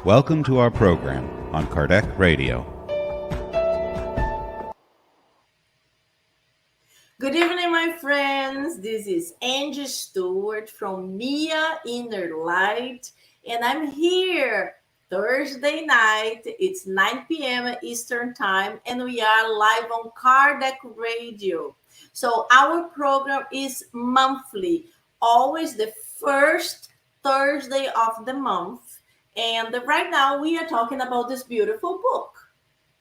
Welcome to our program on Kardec Radio. Good evening, my friends. This is Angy Stewart from INNERLIGHT, and I'm here Thursday night. It's 9 p.m. Eastern Time, and we are live on Kardec Radio. So our program is monthly, always the first Thursday of the month. And right now we are talking about this beautiful book.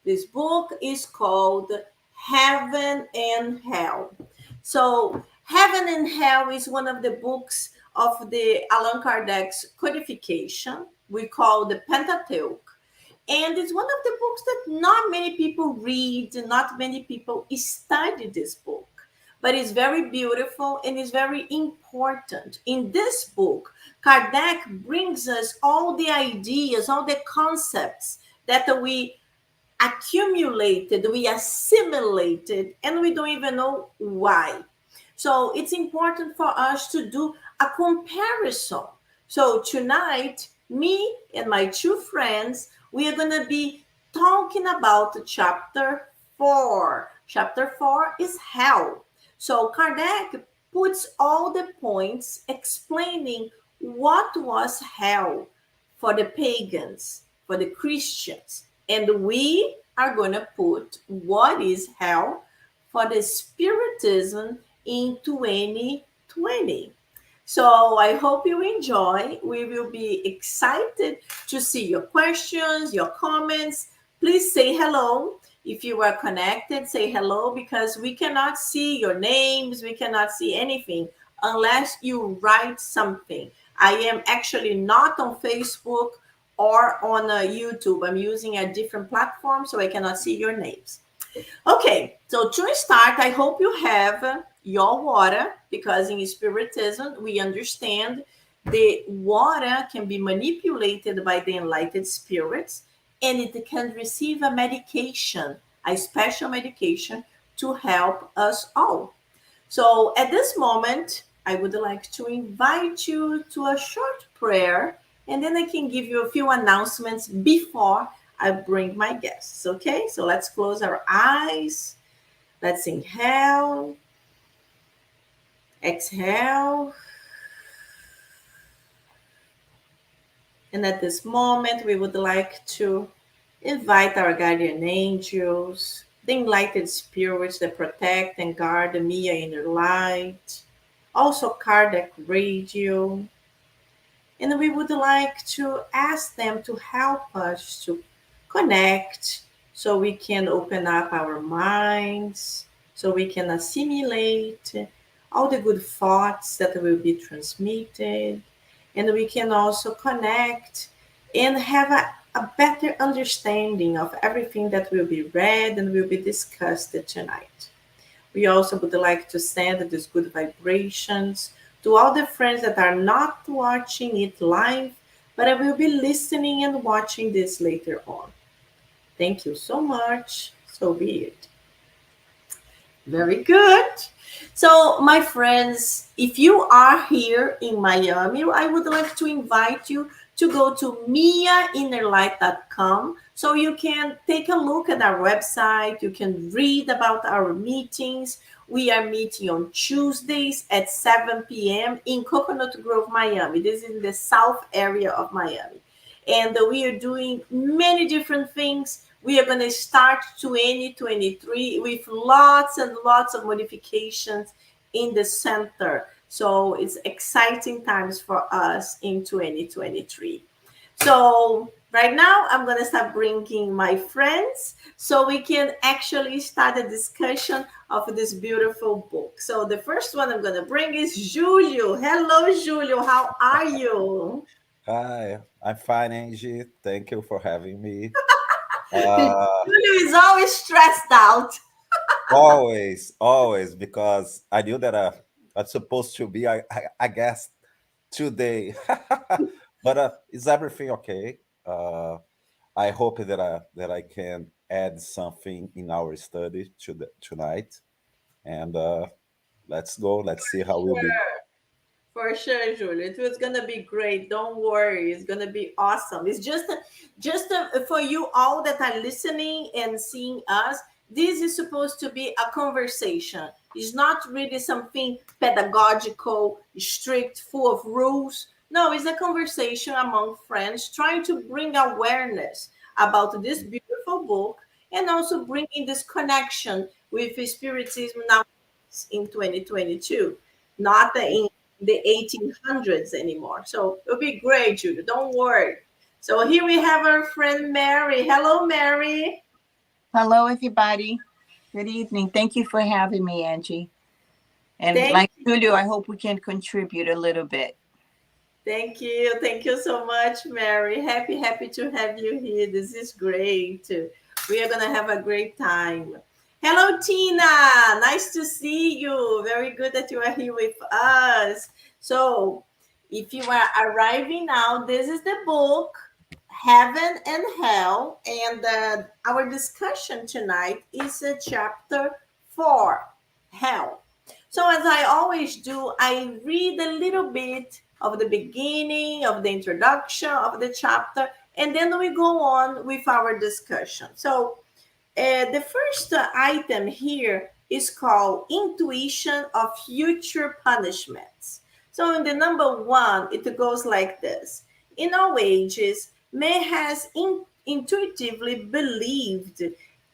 This book is called Heaven and Hell. So, Heaven and Hell is one of the books of the Allan Kardec's codification. We call the Pentateuch. And it's one of the books that not many people read, not many people study this book. But it's very beautiful and it's very important. In this book, Kardec brings us all the ideas, all the concepts that we accumulated, we assimilated, and we don't even know why. So it's important for us to do a comparison. So tonight, me and my two friends, we are going to be talking about chapter 4. Chapter 4 is hell. So Kardec puts all the points explaining what was hell for the pagans, for the Christians. And we are going to put what is hell for the Spiritism in 2020. So I hope you enjoy. We will be excited to see your questions, your comments. Please say hello. If you are connected, say hello, because we cannot see your names. We cannot see anything unless you write something. I am actually not on Facebook or on YouTube. I'm using a different platform, so I cannot see your names. Okay, so to start, I hope you have your water, because in Spiritism, we understand the water can be manipulated by the enlightened spirits, and it can receive a medication, a special medication to help us all. So at this moment, I would like to invite you to a short prayer, and then I can give you a few announcements before I bring my guests. Okay, so let's close our eyes. Let's inhale, exhale. And at this moment, we would like to invite our guardian angels, the enlightened spirits that protect and guard the Mia inner light, also Kardec Radio. And we would like to ask them to help us to connect so we can open up our minds, so we can assimilate all the good thoughts that will be transmitted. And we can also connect and have a better understanding of everything that will be read and will be discussed tonight. We also would like to send these good vibrations to all the friends that are not watching it live, but I will be listening and watching this later on. Thank you so much. So be it. Very good. So, my friends, if you are here in Miami, I would like to invite you to go to miainnerlight.com so you can take a look at our website. You can read about our meetings. We are meeting on Tuesdays at 7 p.m. in Coconut Grove, Miami. This is in the south area of Miami. And we are doing many different things. We are going to start 2023 with lots and lots of modifications in the center. So it's exciting times for us in 2023. So right now, I'm going to start bringing my friends so we can actually start a discussion of this beautiful book. So the first one I'm going to bring is Julio. Hello, Julio. How are you? Hi, I'm fine, Angie. Thank you for having me. Julio is always stressed out. Always, because I knew that I'm supposed to be, I guess, today. But is everything okay? I hope that I can add something in our study tonight, and let's go. Let's see how we'll be. Sure. For sure, Julia. It was gonna be great. Don't worry. It's gonna be awesome. It's for you all that are listening and seeing us. This is supposed to be a conversation. It's not really something pedagogical, strict, full of rules. No, it's a conversation among friends, trying to bring awareness about this beautiful book and also bringing this connection with Spiritism now in 2022, not in the 1800s anymore. So it'll be great, Julia. Don't worry. So here we have our friend Mary. Hello, Mary. Hello, everybody. Good evening. Thank you for having me, Angie. And Thank like Julio, I hope we can contribute a little bit. Thank you. Thank you so much, Mary. Happy to have you here. This is great. We are going to have a great time. Hello, Tina. Nice to see you. Very good that you are here with us. So, if you are arriving now, this is the book, Heaven and Hell. And our discussion tonight is chapter 4, Hell. So, as I always do, I read a little bit of the beginning, of the introduction of the chapter, and then we go on with our discussion. So, the first item here is called Intuition of Future Punishments. So, in the number 1, it goes like this: in all ages, man has intuitively believed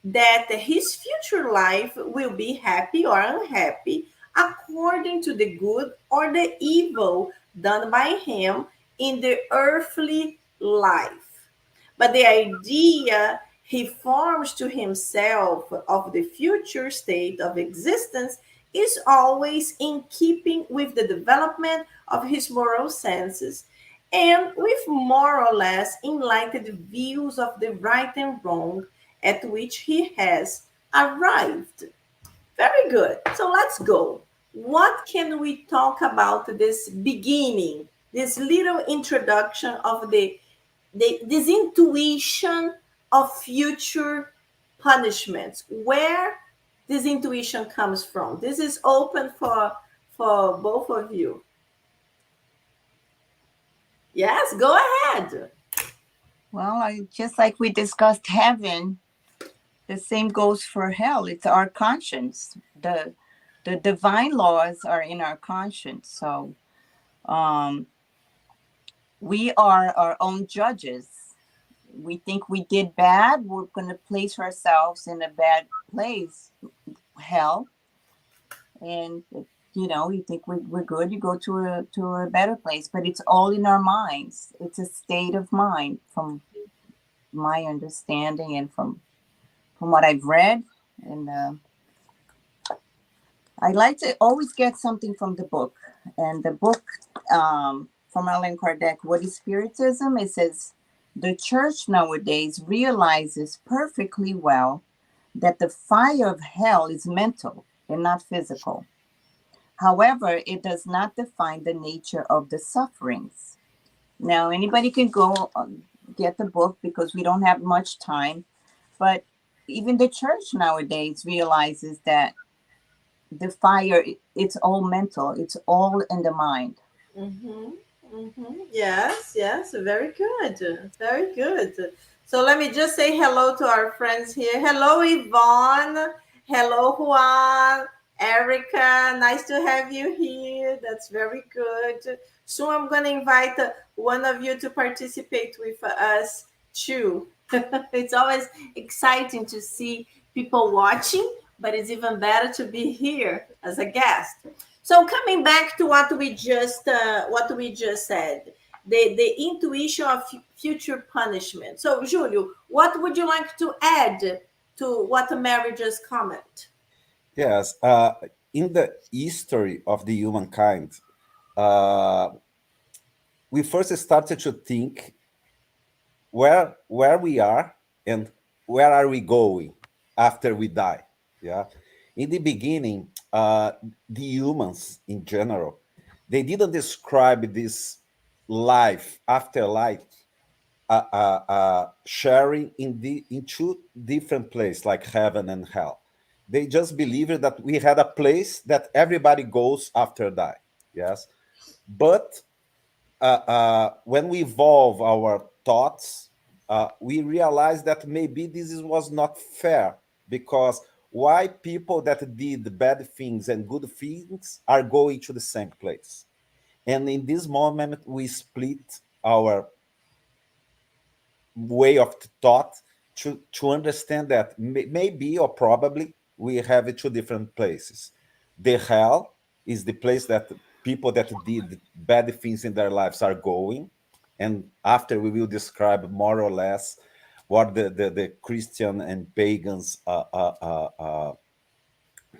that his future life will be happy or unhappy according to the good or the evil done by him in the earthly life. But the idea he forms to himself of the future state of existence is always in keeping with the development of his moral senses and with more or less enlightened views of the right and wrong at which he has arrived. Very good. So let's go. What can we talk about this beginning, this little introduction of this intuition of future punishments? Where this intuition comes from? This is open for both of you. Yes, go ahead. Well, just like we discussed heaven, the same goes for hell. It's our conscience. The divine laws are in our conscience. So we are our own judges. We think we did bad, we're going to place ourselves in a bad place, hell. And you think we're good, you go to a better place, but it's all in our minds. It's a state of mind, from my understanding and from what I've read. And I like to always get something from the book. And the book from Allan Kardec, What is Spiritism? It says, the church nowadays realizes perfectly well that the fire of hell is mental and not physical. However, it does not define the nature of the sufferings. Now, anybody can go get the book because we don't have much time. But even the church nowadays realizes that the fire, it's all mental. It's all in the mind. Mm-hmm. Mm-hmm. Yes, yes, very good. Very good. So let me just say hello to our friends here. Hello, Yvonne. Hello, Juan. Erica, nice to have you here. That's very good. So I'm going to invite one of you to participate with us too. It's always exciting to see people watching, but it's even better to be here as a guest. So coming back to what we just said, the intuition of future punishment. So Julio, what would you like to add to what Mary just commented? Yes, in the history of the humankind, we first started to think where we are and where are we going after we die. Yeah, in the beginning, the humans in general, they didn't describe this life after life sharing in two different places like heaven and hell. They just believed that we had a place that everybody goes after die. Yes, But when we evolve our thoughts, we realize that maybe was not fair, because why people that did bad things and good things are going to the same place? And in this moment, we split our way of thought to understand that maybe or probably we have it two different places. The hell is the place that people that did bad things in their lives are going, and after we will describe more or less what the Christian and pagans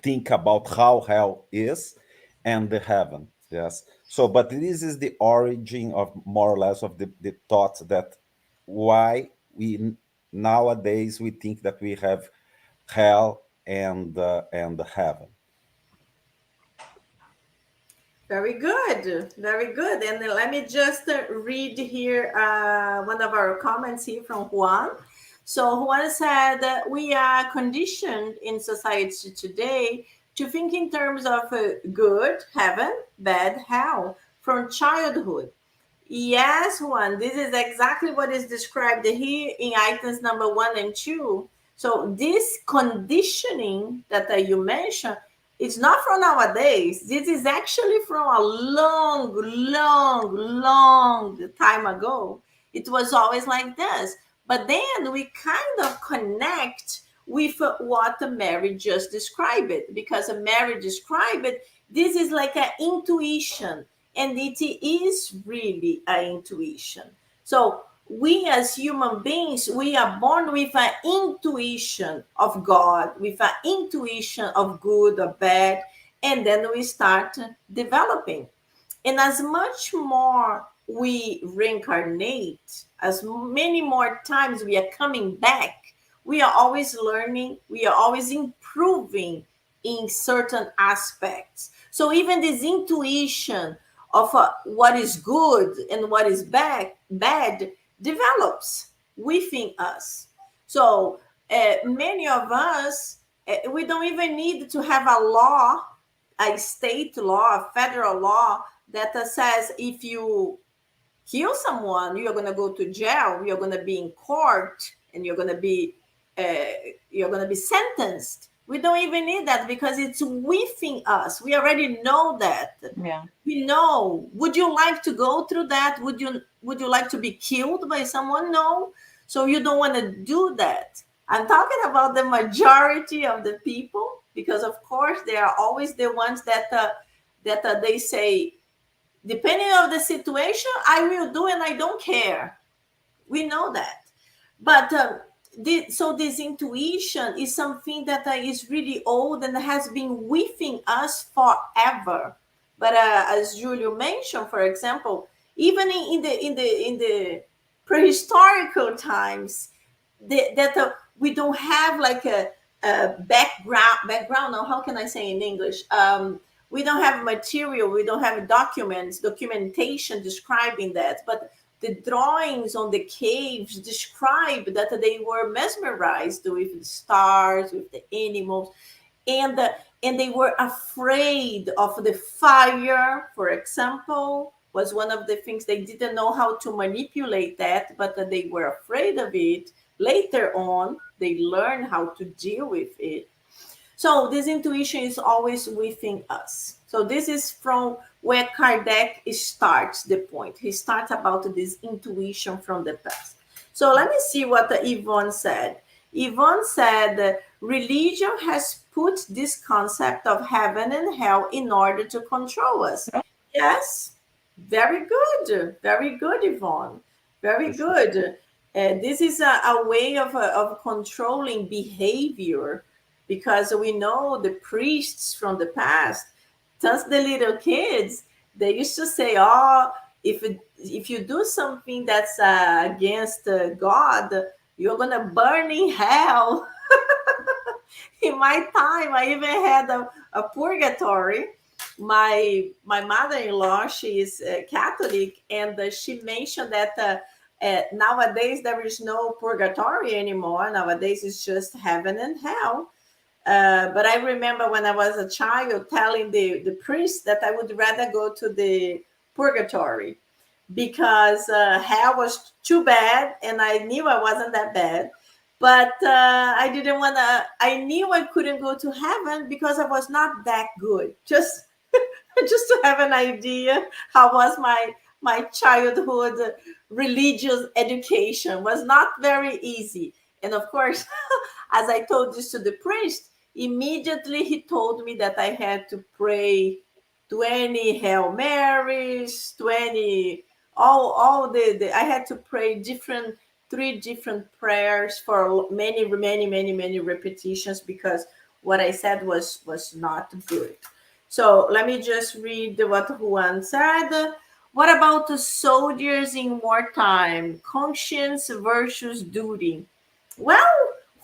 think about how hell is, and the heaven. Yes. So, but this is the origin of more or less of the thoughts that why we nowadays we think that we have hell and heaven. Very good, very good. And let me just read here one of our comments here from Juan. So Juan said that we are conditioned in society today to think in terms of good, heaven, bad, hell, from childhood. Yes, Juan, this is exactly what is described here in items number 1 and 2. So this conditioning that you mentioned, it's not from nowadays. This is actually from a long, long, long time ago. It was always like this. But then we kind of connect with what Mary just described it, because Mary described it. This is like an intuition, and it is really an intuition. So we as human beings, we are born with an intuition of God, with an intuition of good or bad, and then we start developing. And as much more we reincarnate, as many more times we are coming back, we are always learning, we are always improving in certain aspects. So even this intuition of what is good and what is bad develops within us. So many of us, we don't even need to have a law, a state law, a federal law that says if you kill someone, you're going to go to jail, you're going to be in court, and you're going to be sentenced. We don't even need that, because it's within us. We already know that. Yeah. We know. Would you like to go through that? Would you like to be killed by someone? No. So you don't want to do that. I'm talking about the majority of the people, because of course they are always the ones that they say, depending on the situation, I will do and I don't care. We know that. But so this intuition is something that is really old and has been within us forever. But as Julio mentioned, for example, even in the prehistorical times, that we don't have like a background. Or how can I say in English? We don't have material. We don't have documentation describing that. But the drawings on the caves describe that they were mesmerized with the stars, with the animals, and they were afraid of the fire, for example, was one of the things. They didn't know how to manipulate that, but they were afraid of it. Later on, they learned how to deal with it. So this intuition is always within us. So this is from where Kardec starts the point. He starts about this intuition from the past. So let me see what Yvonne said. Yvonne said, religion has put this concept of heaven and hell in order to control us. Yes, very good. Very good, Yvonne. Very good. This is a way of controlling behavior, because we know the priests from the past, just the little kids, they used to say, oh, if you do something that's against God, you're going to burn in hell. In my time, I even had a purgatory. My mother-in-law, she is Catholic, and she mentioned that nowadays there is no purgatory anymore. Nowadays it's just heaven and hell. But I remember when I was a child telling the priest that I would rather go to the purgatory, because hell was too bad, and I knew I wasn't that bad. But I didn't want to. I knew I couldn't go to heaven because I was not that good. Just just to have an idea, how was my childhood religious education was not very easy. And of course, as I told this to the priest, immediately he told me that I had to pray 20 Hail Marys, 20, all the I had to pray three different prayers for many repetitions, because what I said was not good. So let me just read what Juan said. What about the soldiers in wartime? Conscience versus duty. Well,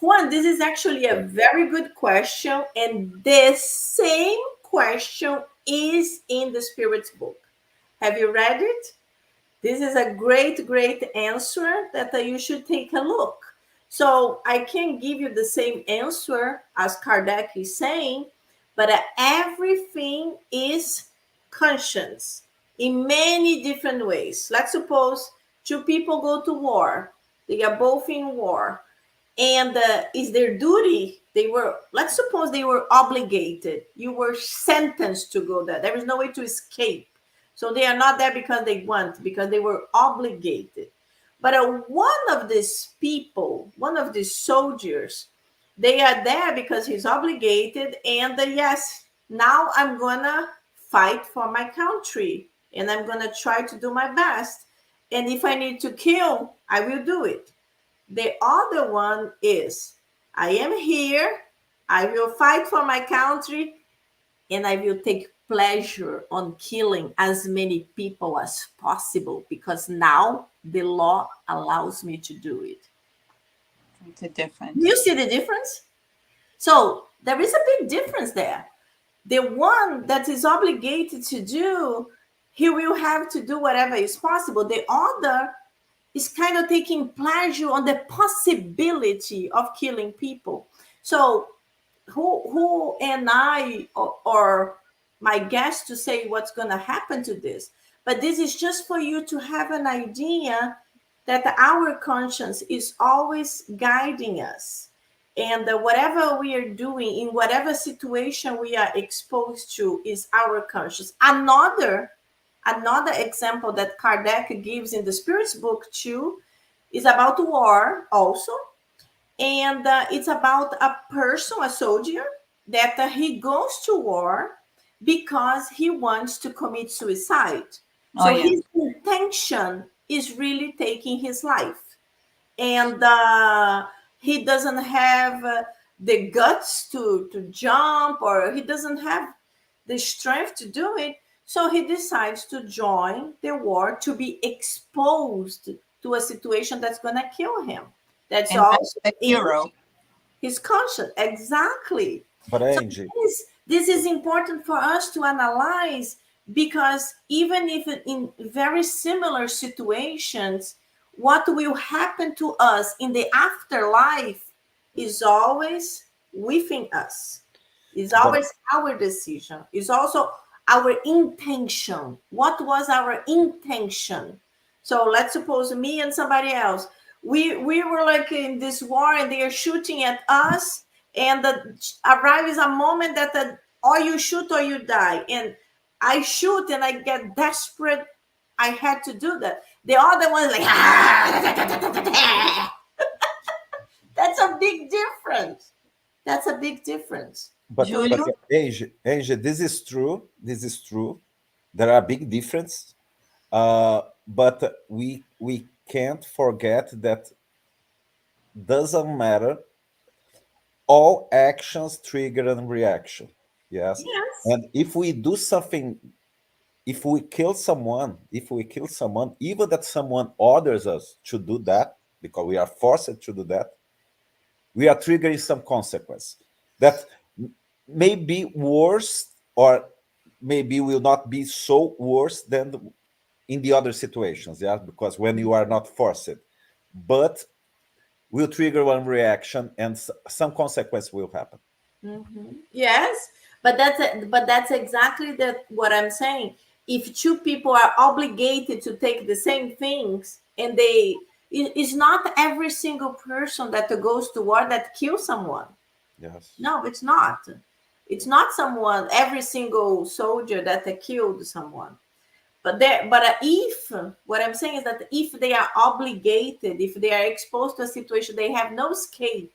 Juan, this is actually a very good question. And the same question is in the Spirit's book. Have you read it? This is a great answer that you should take a look. So I can give you the same answer as Kardec is saying, but everything is conscience in many different ways. Let's suppose two people go to war. They are both in war. And is their duty, let's suppose they were obligated. You were sentenced to go there. There is no way to escape. So they are not there because they want, because they were obligated. But one of these people, one of these soldiers, they are there because he's obligated. And yes, now I'm going to fight for my country. And I'm going to try to do my best. And if I need to kill, I will do it. The other one is, I am here, I will fight for my country, and I will take pleasure on killing as many people as possible, because now the law allows me to do it. It's a difference. Do you see the difference? So there is a big difference there. The one that is obligated to do, he will have to do whatever is possible. The other is kind of taking pleasure on the possibility of killing people. So who am I or my guest to say what's going to happen to this? But this is just for you to have an idea that our conscience is always guiding us. And whatever we are doing, in whatever situation we are exposed to, is our conscience. Another example that Kardec gives in the Spirit's book too is about war also. And it's about a person, a soldier, that he goes to war because he wants to commit suicide. So his intention is really taking his life. And he doesn't have the guts to jump, or he doesn't have the strength to do it. So he decides to join the war to be exposed to a situation that's going to kill him. That's also the hero. His conscience. Exactly. But Angy, So this is important for us to analyze, because even if in very similar situations, what will happen to us in the afterlife is always within us. It's always our decision. It's also our intention. What was our intention? So let's suppose me and somebody else, we were like in this war and they are shooting at us, and arrives a moment that or you shoot or you die. And I shoot and I get desperate. I had to do that. The other one is like, that's a big difference. That's a big difference. but Angy, this is true. This is true. There are big difference, but we can't forget that doesn't matter. All actions trigger a reaction. Yes. And if we do something, if we kill someone, even that someone orders us to do that, because we are forced to do that, we are triggering some consequence that may be worse, or maybe will not be so worse than in the other situations. Yeah, because when you are not forced, but will trigger one reaction and some consequence will happen. Mm-hmm. Yes, but that's exactly what I'm saying. if two people are obligated to take the same things, and it's not every single person that goes to war that kills someone. Yes. No, it's not. It's not someone, every single soldier that killed someone. But if, what I'm saying is that if they are obligated, if they are exposed to a situation, they have no escape,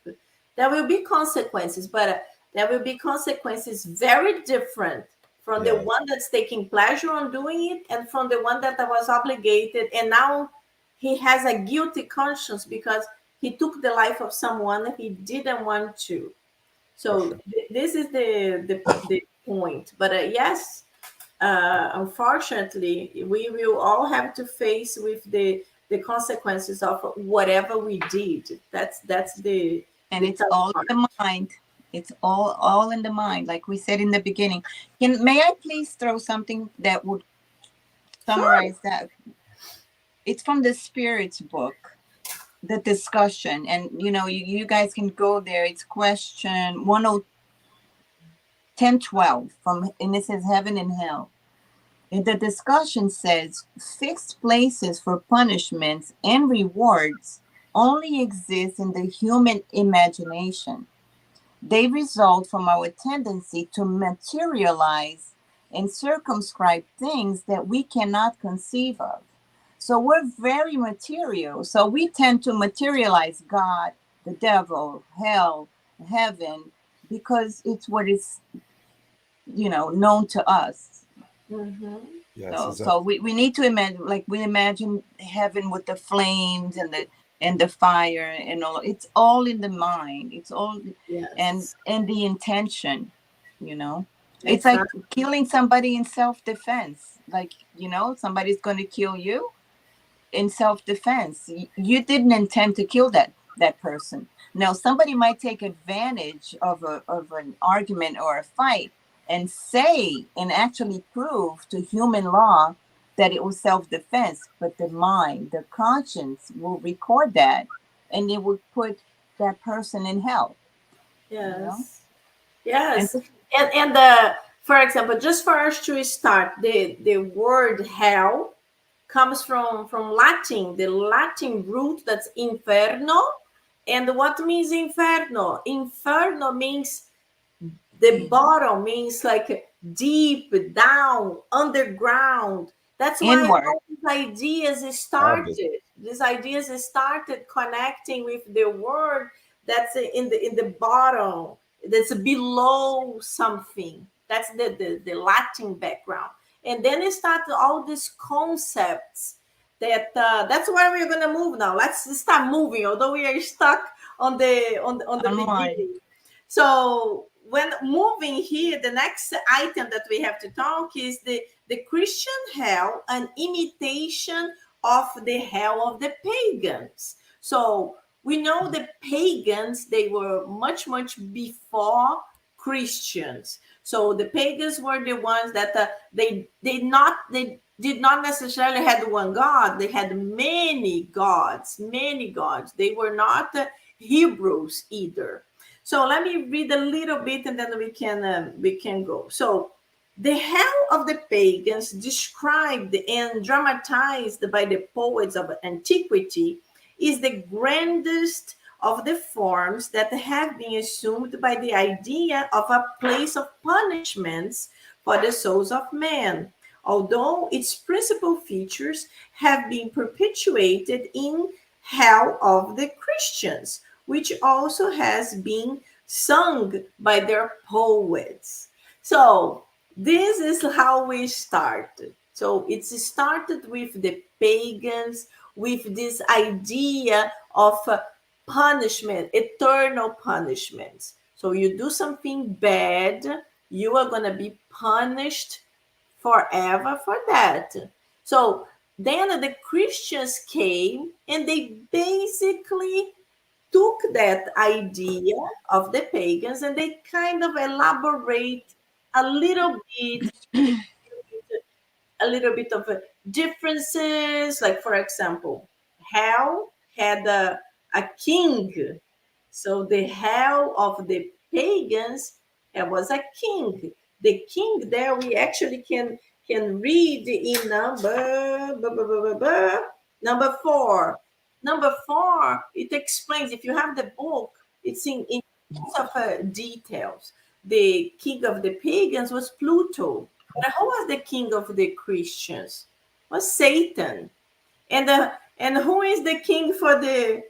there will be consequences, but there will be consequences very different from the Yes. one that's taking pleasure on doing it and from the one that was obligated, and now he has a guilty conscience because he took the life of someone he didn't want to. For So sure. this is the point. But yes, unfortunately, we will all have to face with the consequences of whatever we did. That's And the it's tough all part. in the mind. It's all in the mind, like we said in the beginning. May I please throw something that would Sure. summarize that? It's from the Spirits book, the discussion, and you guys can go there. It's question 1012 from, and it says heaven and hell. And the discussion says fixed places for punishments and rewards only exist in the human imagination. They result from our tendency to materialize and circumscribe things that we cannot conceive of. So we're very material. So we tend to materialize God, the devil, hell, heaven, because it's what is, known to us. Mm-hmm. Yes, So exactly. we need to imagine, like we imagine heaven with the flames and the fire and all. It's all in the mind. It's all Yes, and the intention. You know, it's like exactly. killing somebody in self-defense. Like somebody's going to kill you in self-defense. You didn't intend to kill that person. Now somebody might take advantage of an argument or a fight and say and actually prove to human law that it was self-defense, but the mind, the conscience will record that, and it would put that person in hell. you know Yes, and yes. And the for example, just for us to start, the word hell comes from Latin, the Latin root that's inferno. And what means inferno? Inferno means the bottom, means like deep down, underground. That's why inward. all these ideas Abyss. started. These ideas started connecting with the word that's in the bottom, that's below something. That's the Latin background. And then it started all these concepts that's where we're gonna move now. Let's start moving, although we are stuck on the Unwise. beginning. So when moving here, the next item that we have to talk is the Christian hell, an imitation of the hell of the pagans. So we know the pagans, they were much, much before Christians. So the pagans were the ones that they did not necessarily had one God. They had many gods, many gods. They were not Hebrews either. So let me read a little bit, and then we can go. So the hell of the pagans, described and dramatized by the poets of antiquity, is the grandest of the forms that have been assumed by the idea of a place of punishments for the souls of men, although its principal features have been perpetuated in hell of the Christians, which also has been sung by their poets. So this is how we started. So it started with the pagans, with this idea of punishment, eternal punishments. So you do something bad, you are going to be punished forever for that. So then the Christians came and they basically took that idea of the pagans and they kind of elaborate a little bit, of differences. Like, for example, hell had a king. So the hell of the pagans was a king. The king there, we actually can can read in number 4. Number 4, it explains, if you have the book, it's in lots of details. The king of the pagans was Pluto. But who was the king of the Christians? Was Satan. And who is the king for the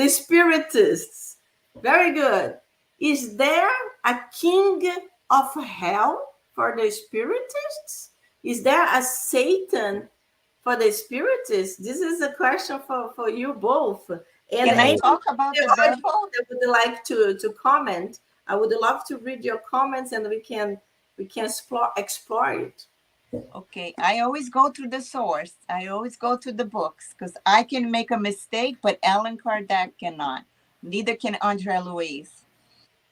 spiritists? Very good. Is there a king of hell for the spiritists? Is there a Satan for the spiritists? This is a question for you both. And Can I any talk about the audience devil? that would like to comment, I would love to read your comments, and we can explore it. Okay, I always go to the source. I always go to the books because I can make a mistake, but Allan Kardec cannot. Neither can Andre Louise.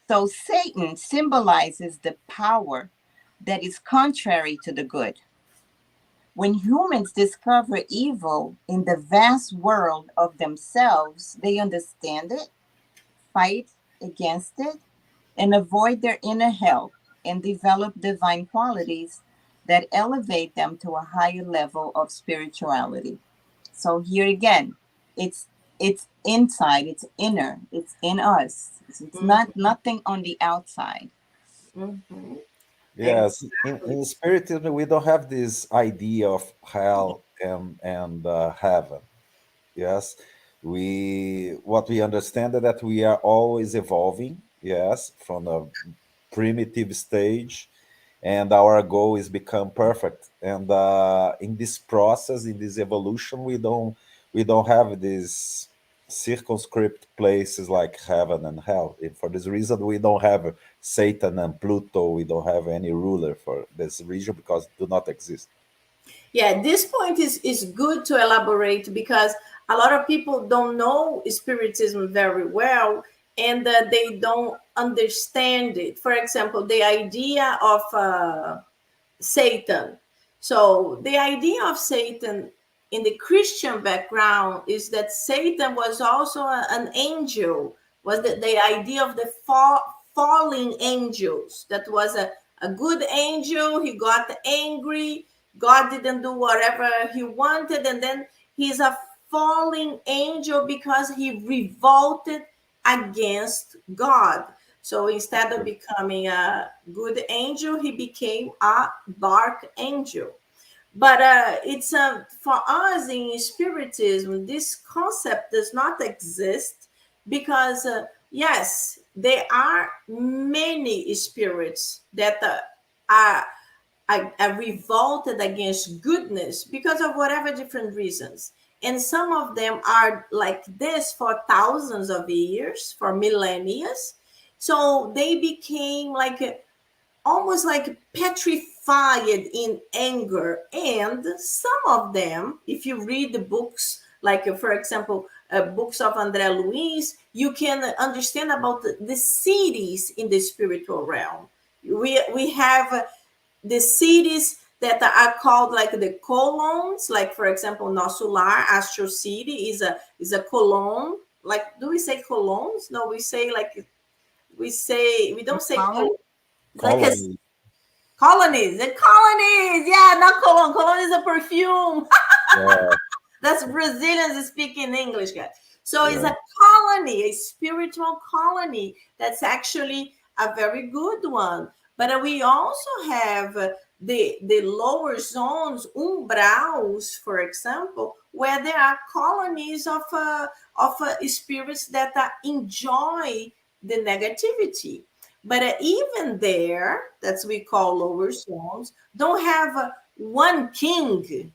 So Satan symbolizes the power that is contrary to the good. When humans discover evil in the vast world of themselves, they understand it, fight against it, and avoid their inner hell and develop divine qualities that elevate them to a higher level of spirituality. So here again, it's inside, it's inner, it's in us. It's not nothing on the outside. Mm-hmm. Yes, in Spiritism, we don't have this idea of hell and heaven. Yes, we what we understand is that we are always evolving. Yes, from a primitive stage, and our goal is become perfect. And in this process, in this evolution, we don't have these circumscript places like heaven and hell. For this reason, we don't have Satan and Pluto. We don't have any ruler for this region because do not exist. Yeah, this point is good to elaborate because a lot of people don't know spiritism very well, and they don't understand it. For example, the idea of Satan. So the idea of Satan in the Christian background is that Satan was also an angel, was the idea of the falling angels. That was a good angel. He got angry. God didn't do whatever he wanted. And then he's a falling angel because he revolted against God. So instead of becoming a good angel, he became a dark angel. But it's for us in Spiritism, this concept does not exist because, yes, there are many spirits that are revolted against goodness because of whatever different reasons. And some of them are like this for thousands of years, for millennia. So they became like almost like petrified in anger. And some of them, if you read the books, like for example, books of André Luiz, you can understand about the cities in the spiritual realm. We have the cities that are called like the colons, like for example, Nosso Lar, Astro City is a colon. Like, do we say colons? No, we say like we don't say colon. It's like a Colony. colonies. The colonies, yeah, not cologne. Cologne is a perfume. Yeah, That's Brazilians speaking English, guys. So it's yeah. a colony, a spiritual colony. That's actually a very good one. But we also have the lower zones, umbrals, for example, where there are colonies of spirits that enjoy the negativity. But even there, that's we call lower zones, don't have one king.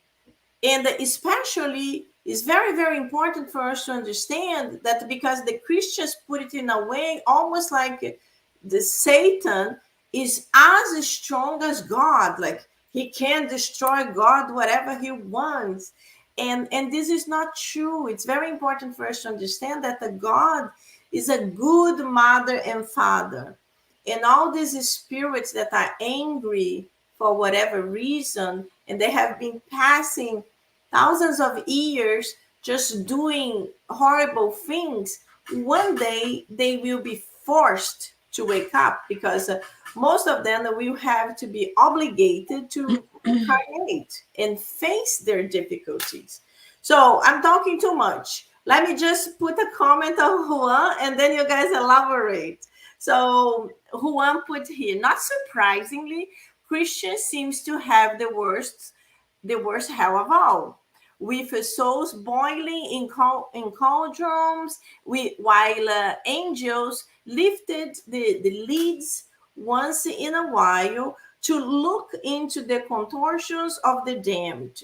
And especially, it's very, very important for us to understand that because the Christians put it in a way almost like the Satan is as strong as God. Like he can destroy God whatever he wants. And this is not true. It's very important for us to understand that the God is a good mother and father. And all these spirits that are angry for whatever reason, and they have been passing thousands of years just doing horrible things, one day they will be forced to wake up, because most of them will have to be obligated to incarnate and face their difficulties. So I'm talking too much. Let me just put a comment on Juan and then you guys elaborate. So Juan put here, not surprisingly, Christians seems to have the worst hell of all, with souls boiling in cauldrons, while angels lifted the lids once in a while to look into the contortions of the damned.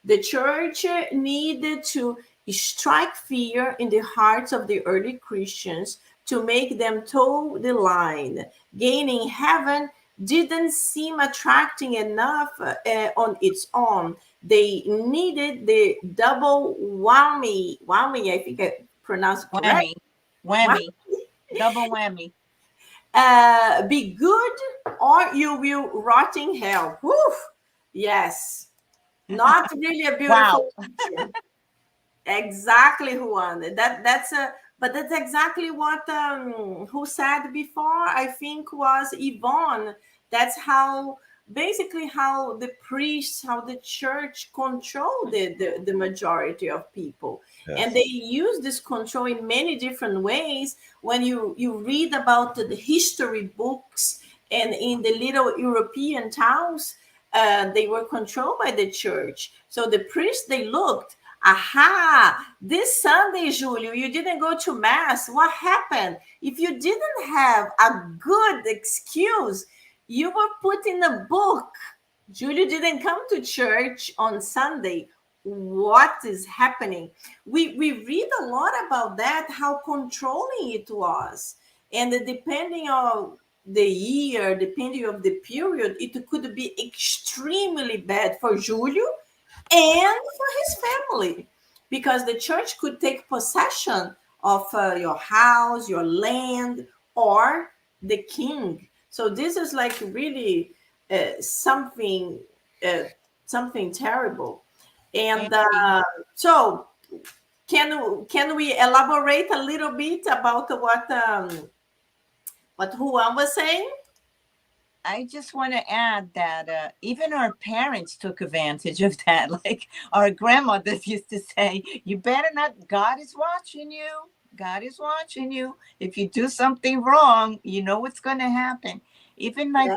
The church needed to strike fear in the hearts of the early Christians to make them toe the line. Gaining heaven didn't seem attracting enough on its own. They needed the double whammy. Whammy, I think I pronounced it correct. Whammy. Double whammy. Be good or you will rot in hell. Whew. Yes. Not really a beautiful picture. Exactly, Juan. But that's exactly what who said before. I think was Yvonne. That's how basically how the priests, how the church control the majority of people. Yes. And they use this control in many different ways. When you read about the history books and in the little European towns, they were controlled by the church. So the priests, they looked, aha, this Sunday, Julio, you didn't go to mass. What happened? If you didn't have a good excuse, you were put in a book. Julio didn't come to church on Sunday. What is happening? We read a lot about that, how controlling it was. And depending on the year, depending on the period, it could be extremely bad for Julio and for his family, because the church could take possession of your house, your land, or the king. So this is like really something something terrible. And so can we elaborate a little bit about what Juan was saying? I just want to add that even our parents took advantage of that. Like our grandmothers used to say, you better not, God is watching you. God is watching you. If you do something wrong, you know what's going to happen. Even like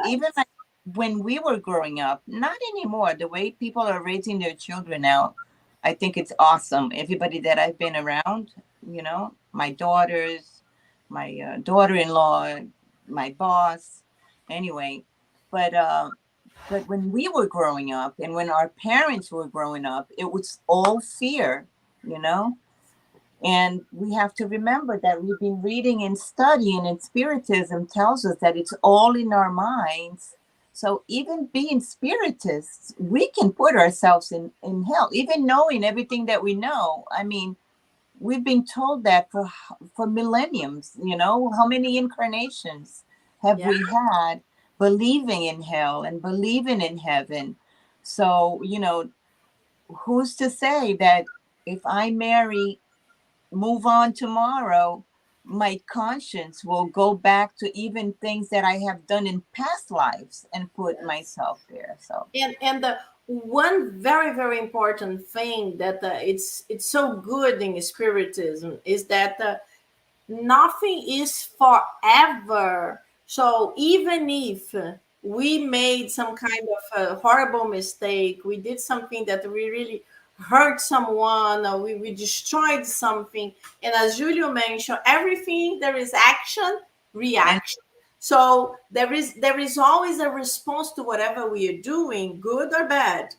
when we were growing up, not anymore. The way people are raising their children now, I think it's awesome. Everybody that I've been around, you know, my daughters, my daughter-in-law, my boss, anyway. But when we were growing up and when our parents were growing up, it was all fear, you know. And we have to remember that we've been reading and studying, and Spiritism tells us that it's all in our minds. So even being Spiritists, we can put ourselves in hell, even knowing everything that we know. I mean, we've been told that for millenniums, you know. How many incarnations have we had believing in hell and believing in heaven? So, you know, who's to say that if I move on tomorrow, my conscience will go back to even things that I have done in past lives and put myself there. So and the one very important thing that it's so good in Spiritism is that nothing is forever. So even if we made some kind of a horrible mistake, we did something that we really hurt someone, or we destroyed something, and as Julio mentioned, everything there is action, reaction. So there is always a response to whatever we are doing, good or bad,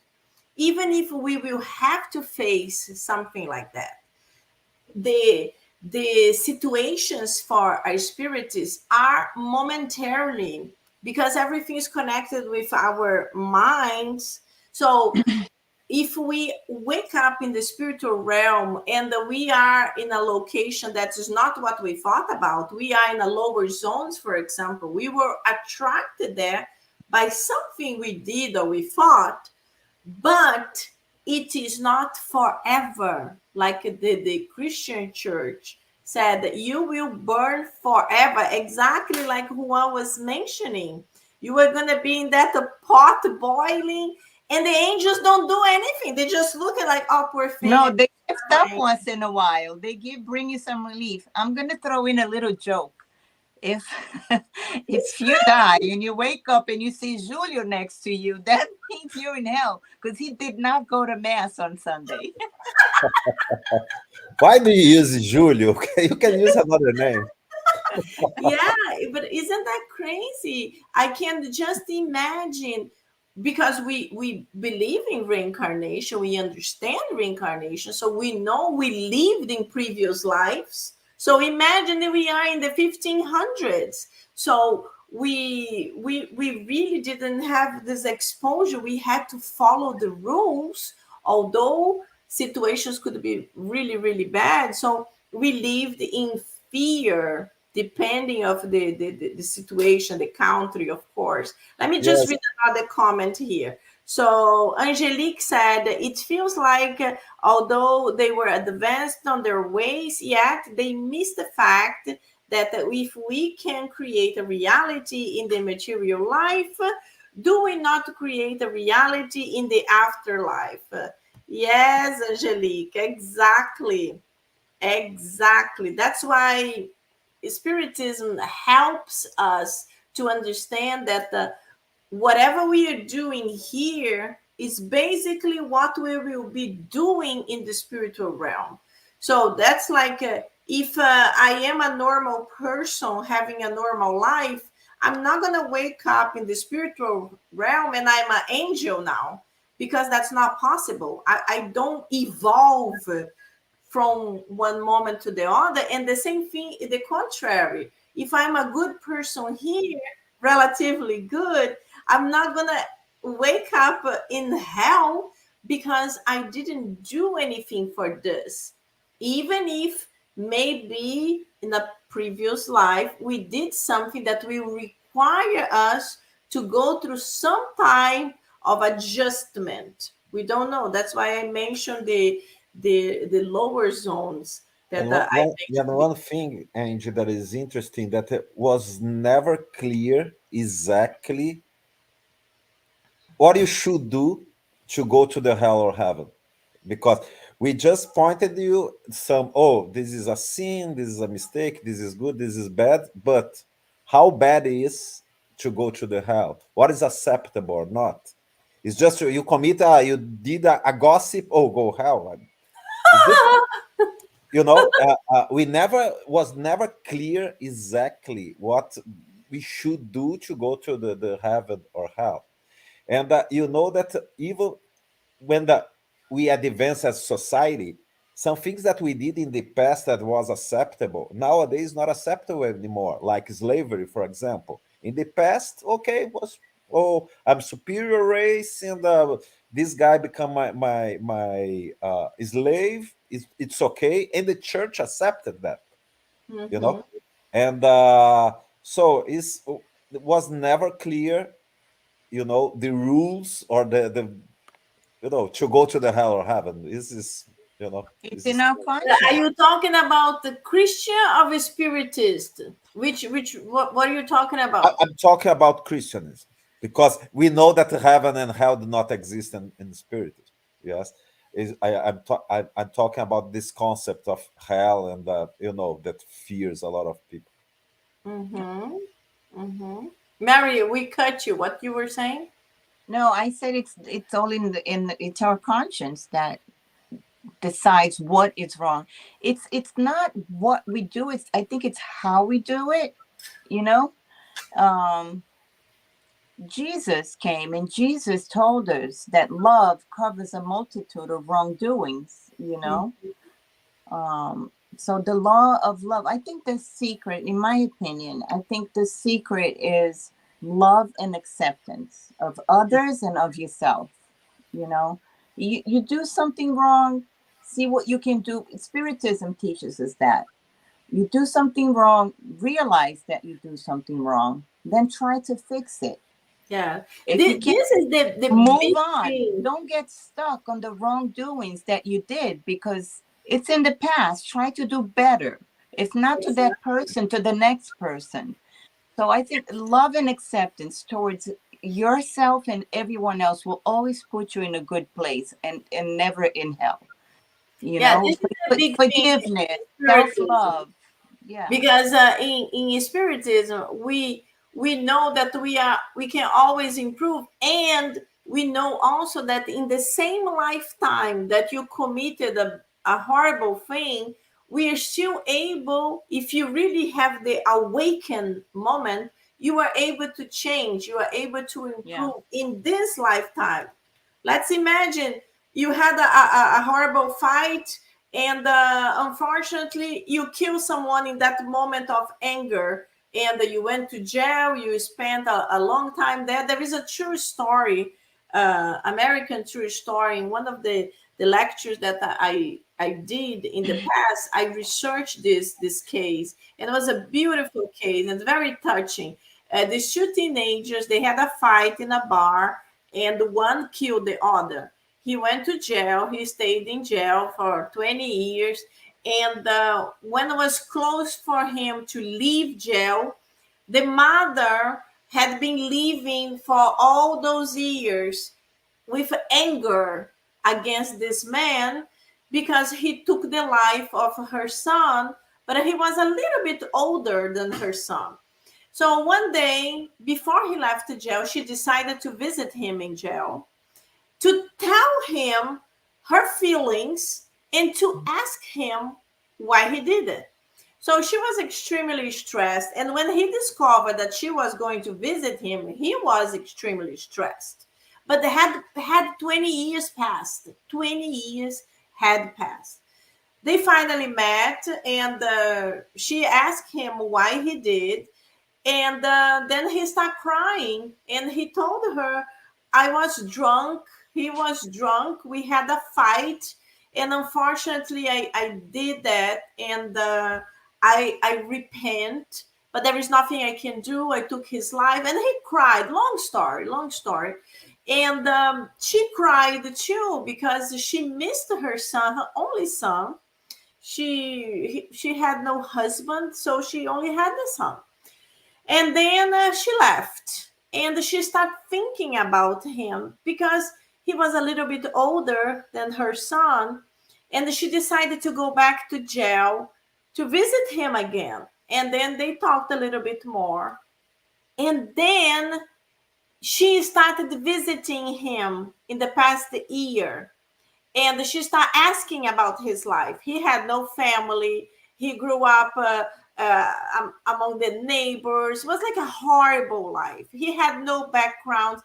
even if we will have to face something like that. The situations for our spiritists are momentarily, because everything is connected with our minds. So if we wake up in the spiritual realm and we are in a location that is not what we thought about, we are in a lower zones, for example, we were attracted there by something we did or we thought, but it is not forever. Like the Christian church said that you will burn forever, exactly like Juan was mentioning. You are going to be in that pot boiling, and the angels don't do anything. They just look at like, oh, poor thing. No, they lift up once in a while. They bring you some relief. I'm going to throw in a little joke. If if you die and you wake up and you see Julio next to you, that means you're in hell because he did not go to mass on Sunday. Why do you use Julio? You can use another name. Yeah, but isn't that crazy? I can just imagine, because we believe in reincarnation, we understand reincarnation, so we know we lived in previous lives. So imagine that we are in the 1500s. So we really didn't have this exposure. We had to follow the rules, although situations could be really, really bad. So we lived in fear, depending of the situation, the country, of course. Let me just Yes. read another comment here. So Angelique said, it feels like although they were advanced on their ways, yet they missed the fact that if we can create a reality in the material life, do we not create a reality in the afterlife? Yes, Angelique, exactly. Exactly. That's why Spiritism helps us to understand that whatever we are doing here is basically what we will be doing in the spiritual realm. So that's like if I am a normal person having a normal life, I'm not going to wake up in the spiritual realm and I'm an angel now, because that's not possible. I don't evolve from one moment to the other. And the same thing, the contrary. If I'm a good person here, relatively good, I'm not going to wake up in hell because I didn't do anything for this. Even if maybe in a previous life we did something that will require us to go through some time of adjustment. We don't know. That's why I mentioned the lower zones And that I and mentioned. one thing, Angie, that is interesting that it was never clear exactly what you should do to go to the hell or heaven, because we just pointed you some, oh, this is a sin, this is a mistake, this is good, this is bad, but how bad it is to go to the hell, what is acceptable or not. It's just you commit you did a gossip, oh, go hell. Is this, we never was never clear exactly what we should do to go to the heaven or hell. And you know that even when we advance as society, some things that we did in the past that was acceptable nowadays not acceptable anymore, like slavery, for example. In the past, okay, was, oh, I'm superior race, and this guy become my slave. It's okay, and the church accepted that, you Mhm. know. And so it was never clear, the rules or the to go to the hell or heaven. This is, It's this in is. our Are conscience. you talking about the Christian or the Spiritist? What are you talking about? I'm talking about Christianism, because we know that heaven and hell do not exist in Spiritism. Yes, I'm talking about this concept of hell, and that fears a lot of people. Mm-hmm. Mm-hmm. Mary, we cut you. What you were saying? No, I said it's all it's our conscience that decides what is wrong. It's not what we do, it's I think it's how we do it, you know. Um Jesus came and Jesus told us that love covers a multitude of wrongdoings, you know. So the law of love, I think the secret, in my opinion, I think the secret is love and acceptance of others and of yourself. You know, you do something wrong, see what you can do. Spiritism teaches us that you do something wrong, realize that you do something wrong, then try to fix it. Yeah. If you can, This is the move big on. thing. Don't get stuck on the wrongdoings that you did because it's in the past. Try to do better. If not to that person, to the next person. So I think love and acceptance towards yourself and everyone else will always put you in a good place and never in hell. You Yeah, know, this is a big thing in forgiveness, spiritism. self-love. Yeah. Because in spiritism we know that we can always improve, and we know also that in the same lifetime that you committed a horrible thing, we are still able, if you really have the awakened moment, you are able to change, you are able to Yeah. improve in this lifetime. Let's imagine you had a horrible fight, and unfortunately you kill someone in that moment of anger, and you went to jail, you spent a long time there. There is a true story, American true story, in one of the lectures that I did in the past. I researched this case, and it was a beautiful case and very touching. These two teenagers, they had a fight in a bar, and one killed the other. He went to jail. He stayed in jail for 20 years. And when it was close for him to leave jail, the mother had been living for all those years with anger against this man because he took the life of her son, but he was a little bit older than her son. So one day before he left the jail, she decided to visit him in jail, to tell him her feelings and to ask him why he did it. So she was extremely stressed. And when he discovered that she was going to visit him, he was extremely stressed. But they had 20 years passed. 20 years had passed. They finally met, and she asked him why he did. And then he started crying, and he told her, I was drunk. He was drunk. We had a fight. And unfortunately, I did that. And I repent, but there is nothing I can do. I took his life. And he cried. Long story, long story. And she cried too because she missed her son, her only son. She had no husband, so she only had the son. And then she left, and she started thinking about him because he was a little bit older than her son. And she decided to go back to jail to visit him again. And then they talked a little bit more. And then she started visiting him in the past year, and she started asking about his life. He had no family. He grew up among the neighbors. It was like a horrible life. He had no background.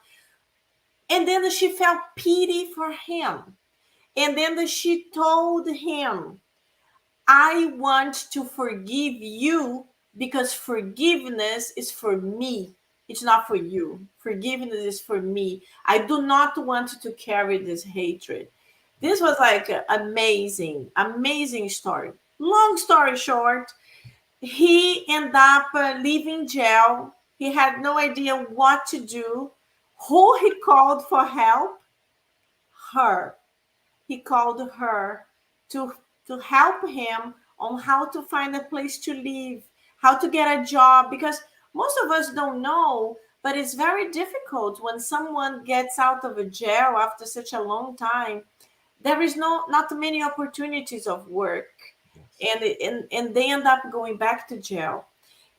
And then she felt pity for him. And then she told him, I want to forgive you because forgiveness is for me. It's not for you. Forgiveness is for me. I do not want to carry this hatred. This was like an amazing, amazing story. Long story short, he ended up leaving jail. He had no idea what to do. Who he called for help? Her. He called her to help him on how to find a place to live, how to get a job, because most of us don't know, but it's very difficult when someone gets out of a jail after such a long time. There is not many opportunities of work, and they end up going back to jail.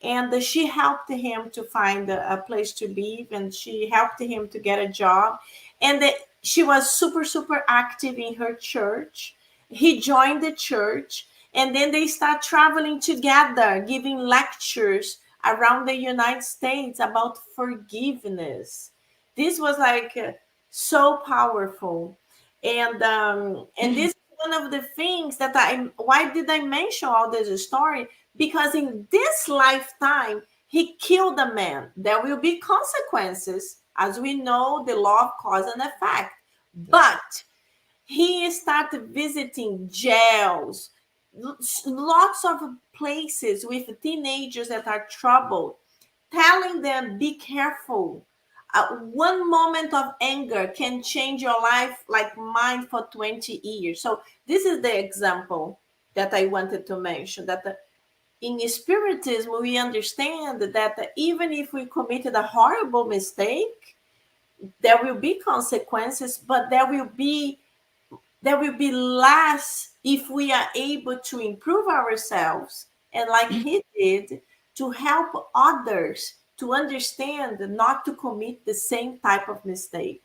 And she helped him to find a place to live, and she helped him to get a job. And she was super, super active in her church. He joined the church, and then they start traveling together, giving lectures around the United States about forgiveness. This was like so powerful. And this is one of the things that why did I mention all this story? Because in this lifetime, he killed a man. There will be consequences. As we know, the law of cause and effect. But he started visiting jails, lots of places with teenagers that are troubled, telling them, be careful. One moment of anger can change your life like mine for 20 years. So this is the example that I wanted to mention, that in Spiritism, we understand that even if we committed a horrible mistake, there will be consequences, but there will be less if we are able to improve ourselves, and like he did, to help others to understand not to commit the same type of mistake.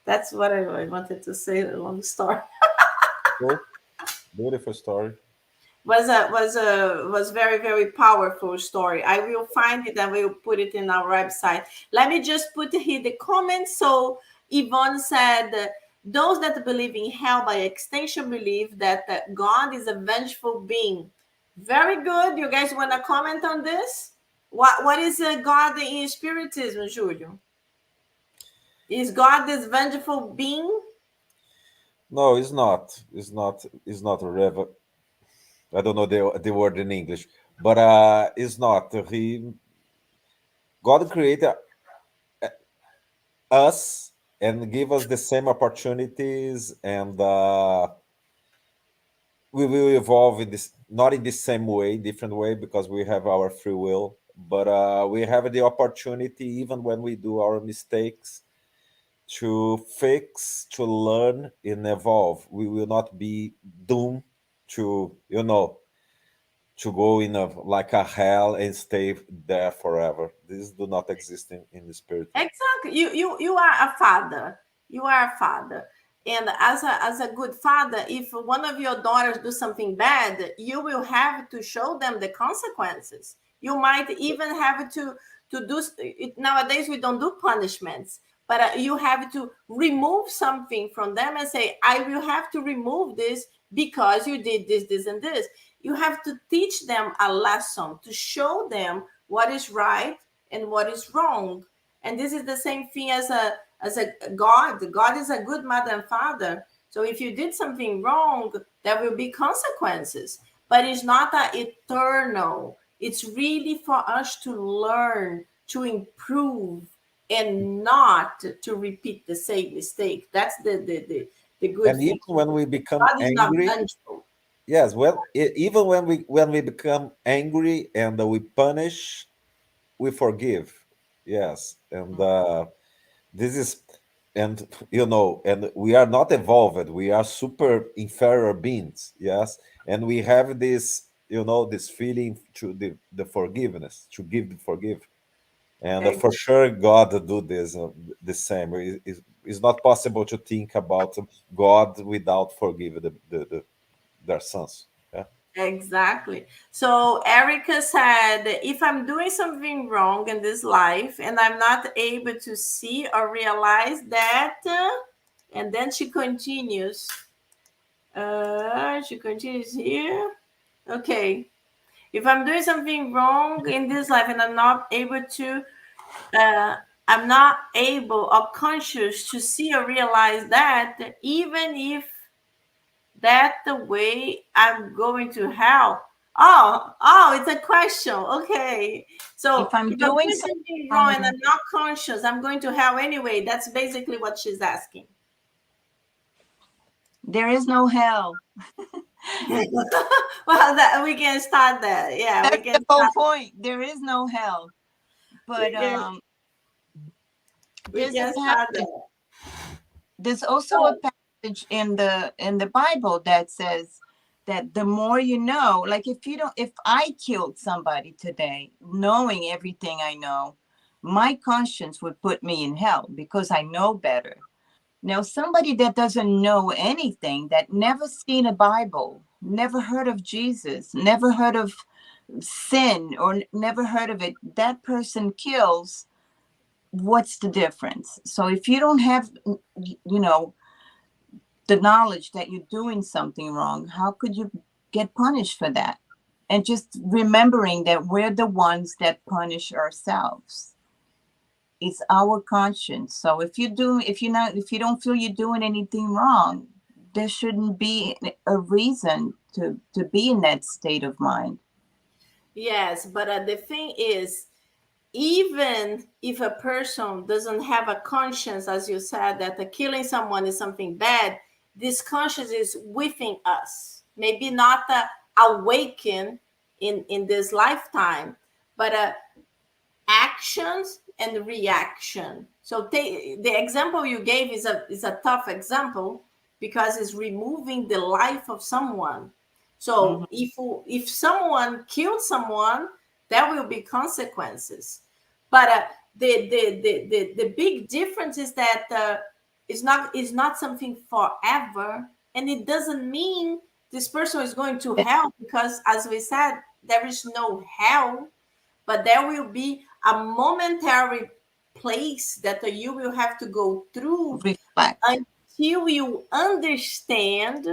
That's what I wanted to say. A long story. Cool. Beautiful story. Was very, very powerful story. I will find it and we'll put it in our website. Let me just put here the comments. So Yvonne said, those that believe in hell by extension believe that God is a vengeful being. Very good. You guys want to comment on this? What is God in Spiritism, Julio? Is God this vengeful being? No, it's not. It's not. It's not a I don't know the word in English, but it's not. God created us and give us the same opportunities, and we will evolve in this, not in the same way, different way, because we have our free will, but we have the opportunity, even when we do our mistakes, to fix, to learn and evolve. We will not be doomed to, to go in like a hell and stay there forever. This do not exist in the spirit. Exactly. You are a father. You are a father. And as a good father, if one of your daughters do something bad, you will have to show them the consequences. You might even have to do it. Nowadays we don't do punishments, but you have to remove something from them and say, I will have to remove this because you did this, this, and this. You have to teach them a lesson, to show them what is right and what is wrong. And this is the same thing as a God. God is a good mother and father. So if you did something wrong, there will be consequences. But it's not a eternal. It's really for us to learn, to improve, and not to repeat the same mistake. That's the good And even thing. when we become God is not angry, vengeful. yes, well, even when we become angry and we punish, we forgive. Yes, and this is, and and we are not evolved. We are super inferior beings. Yes, and we have this, this feeling to the forgiveness, to give the forgive. And for sure, God do this the same. It's not possible to think about God without forgiving their sons. Yeah. Exactly. So Erica said, if I'm doing something wrong in this life and I'm not able to see or realize that, and then she continues here. Okay. If I'm doing something wrong in this life and uh, I'm not able or conscious to see or realize that, even if that the way I'm going to hell. Oh, it's a question. Okay. If So I'm if I'm doing doing something something wrong and wrong, I'm not conscious, I'm going to hell anyway. That's basically what she's asking. there is no hell. Well, we can start that. Yeah, we That's the can whole start. point. There is no hell. But We can we there's a can start passage. that. There's also a So passage in the Bible that says that the more you know, like if I killed somebody today, knowing everything I know, my conscience would put me in hell because I know better. Now, somebody that doesn't know anything, that never seen a Bible, never heard of Jesus, never heard of sin, or never heard of it, that person kills. What's the difference? So if you don't have, the knowledge that you're doing something wrong, how could you get punished for that? And just remembering that we're the ones that punish ourselves. It's our conscience. So if you don't feel you're doing anything wrong, there shouldn't be a reason to be in that state of mind. yes, but the thing is, even if a person doesn't have a conscience, as you said, that killing someone is something bad, this conscience is within us. Maybe not awakened in this lifetime, but actions and reaction. So the example you gave is a tough example because it's removing the life of someone. So if someone killed someone, there will be consequences. But the big difference is that it's not something forever, and it doesn't mean this person is going to hell, because as we said, there is no hell, but there will be a momentary place that you will have to go through Reflect. until you understand.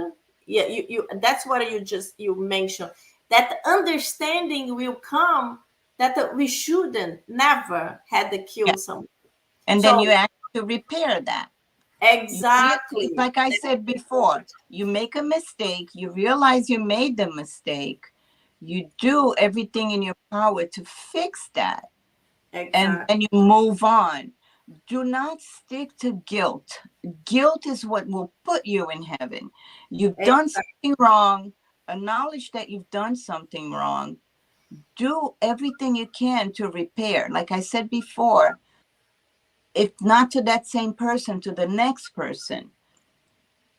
Yeah, you that's what you mentioned, that understanding will come that we shouldn't never had to kill Yeah. someone. And then So you act to repair that. exactly. It's like I said before, you make a mistake, you realize you made the mistake, you do everything in your power to fix that, and Exactly. then you move on. Do not stick to guilt. Guilt is what will put you in heaven. You've done something wrong, acknowledge that you've done something wrong, do everything you can to repair. Like I said before, if not to that same person, to the next person,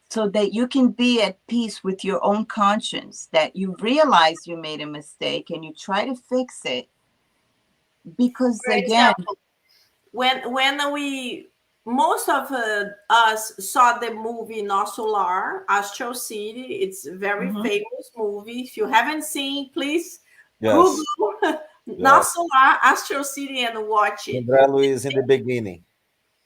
so that you can be at peace with your own conscience, that you realize you made a mistake and you try to fix it. Because For again, example, when we most of us saw the movie No Solar, Astral City. It's a very famous movie. If you haven't seen, please Yes. Google No Yes. Solar, Astral City and watch it. André Luiz in the beginning.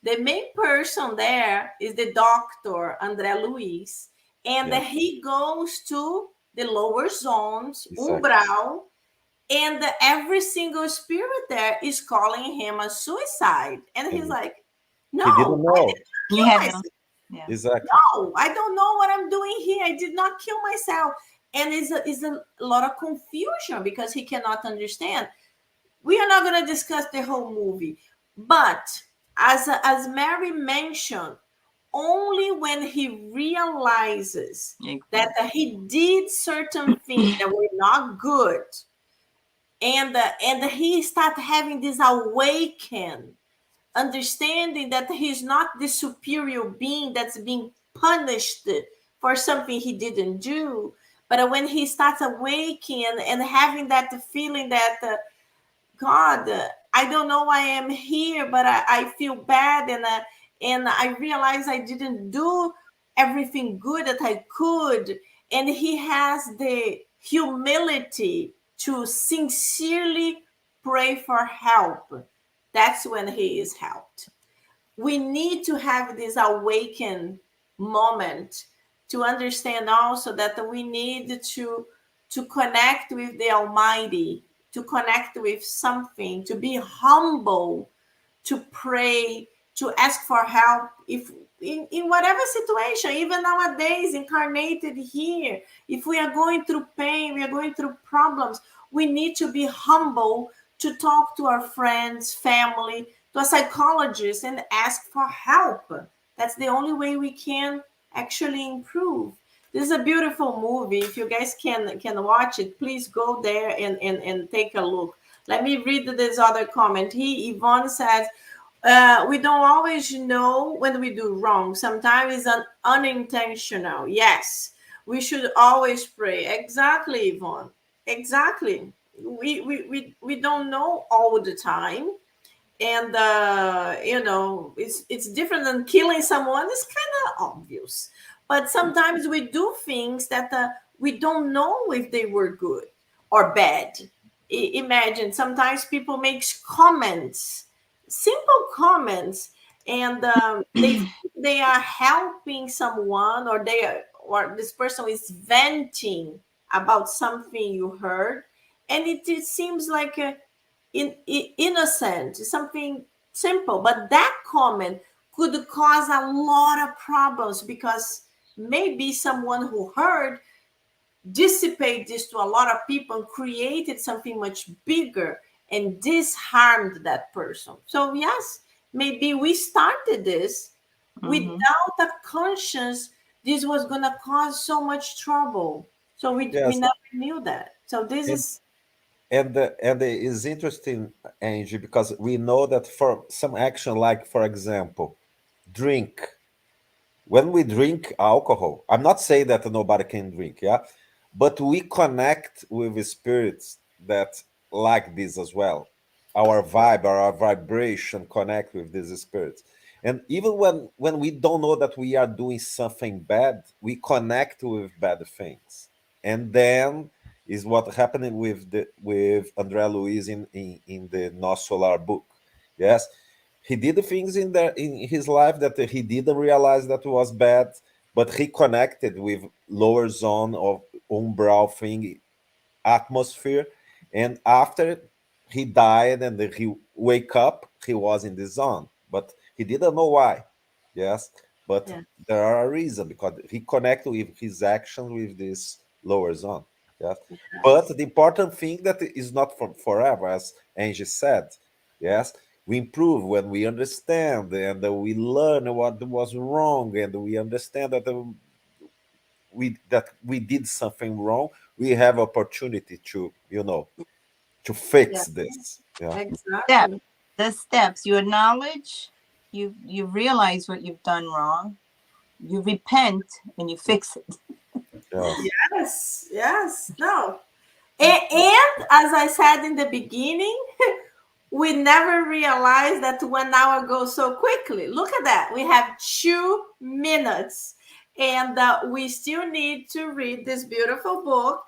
The main person there is the doctor André Luiz, and Yeah. he goes to the lower zones, Exactly. umbral, and every single spirit there is calling him a suicide. And he's like, He didn't no, I know. did not he kill had no, myself. yeah. Exactly. No, I don't know what I'm doing here. I did not kill myself. And it's a lot of confusion because he cannot understand. We are not going to discuss the whole movie, but as Mary mentioned, only when he realizes that he did certain things that were not good, and he start having this awaken understanding that he's not the superior being that's being punished for something he didn't do, but when he starts awakening and having that feeling that God, I don't know why I'm here, but I feel bad, and I realize I didn't do everything good that I could. And he has the humility to sincerely pray for help. That's when he is helped. We need to have this awakened moment to understand also that we need to connect with the Almighty, to connect with something, to be humble, to pray, to ask for help if in whatever situation, even nowadays incarnated here, if we are going through pain, we are going through problems, we need to be humble to talk to our friends, family, to a psychologist and ask for help. That's the only way we can actually improve. This is a beautiful movie. If you guys can watch it, please go there and take a look. Let me read this other comment. Yvonne says, we don't always know when we do wrong. Sometimes it's unintentional. Yes, we should always pray. Exactly, Yvonne. Exactly. We don't know all the time. And it's different than killing someone. It's kind of obvious. But sometimes we do things that we don't know if they were good or bad. Imagine sometimes people make comments, simple comments, and they are helping someone, or or this person is venting about something you heard, and it seems like innocent, something simple, but that comment could cause a lot of problems because maybe someone who heard dissipate this to a lot of people and created something much bigger, and this harmed that person. So yes, maybe we started this without a conscience. This was going to cause so much trouble, so we Yes. never knew that. So this And is and it is interesting, Angie, because we know that for some action, like for example, drink. When we drink alcohol, I'm not saying that nobody can drink, yeah, but we connect with spirits that like this as well. Our vibe, our vibration connect with these spirits. And even when we don't know that we are doing something bad, we connect with bad things. And then is what happened with André Luiz in the No Solar book. Yes, he did the things in his life that he didn't realize that was bad, but he connected with lower zone of umbral thing atmosphere, and after he died and he wake up, he was in the zone, but he didn't know why. Yes, but Yeah. there are a reason because he connected with his actions with this lower zone. Yes, but Yes. the important thing that is not for forever, as Angie said. Yes, we improve when we understand and we learn what was wrong, and we understand that we did something wrong. We have opportunity to to Yeah. fix this. Yeah. Step, Exactly. the steps. You acknowledge, you realize what you've done wrong, you repent, and you fix it. Yes. Yes. Yes. No. And as I said in the beginning, we never realized that 1 hour goes so quickly. Look at that. We have 2 minutes, and we still need to read this beautiful book.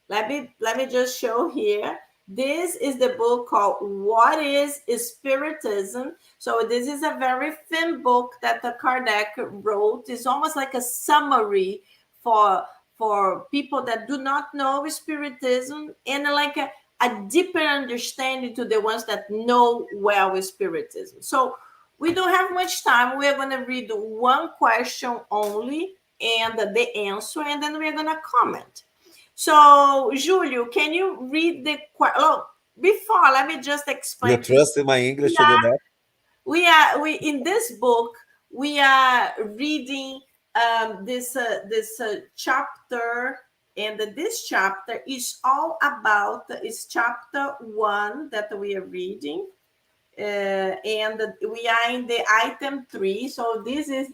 Let me just show here. This is the book called What is Spiritism? So this is a very thin book that the Kardec wrote. It's almost like a summary for people that do not know Spiritism, and like a deeper understanding to the ones that know well Spiritism. So we don't have much time. We're going to read one question only and the answer, and then we're going to comment. So, Julio, can you read the oh, before? Let me just You explain to you. trust in my English We to do are that? we in this book we are reading this chapter, and this chapter is all about is chapter 1 that we are reading, and we are in the item 3. So this is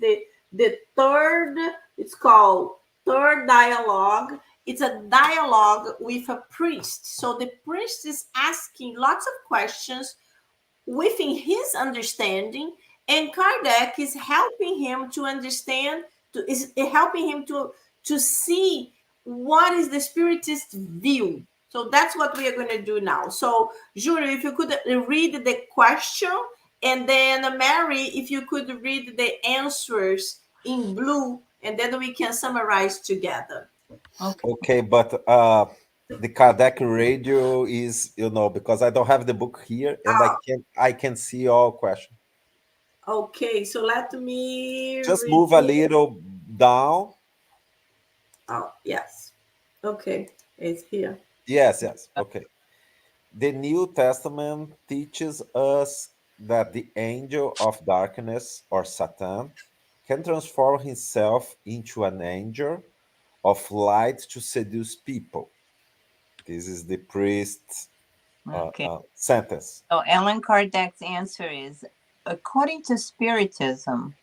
the third. It's called third dialogue. It's a dialogue with a priest. So the priest is asking lots of questions within his understanding, and Kardec is helping him to understand, is helping him to see what is the spiritist view. So that's what we are going to do now. So, Julio, if you could read the question, and then Mary, if you could read the answers in blue, and then we can summarize together. Okay. Okay, but the Kardec radio is, because I don't have the book here and I can see all questions. Okay, so let me Just read. move a little down. Oh, yes. Okay, it's here. Yes, yes. Okay. The New Testament teaches us that the angel of darkness, or Satan, can transform himself into an angel of light to seduce people. This is the priest's Okay. sentence. So Allan Kardec's answer is, according to Spiritism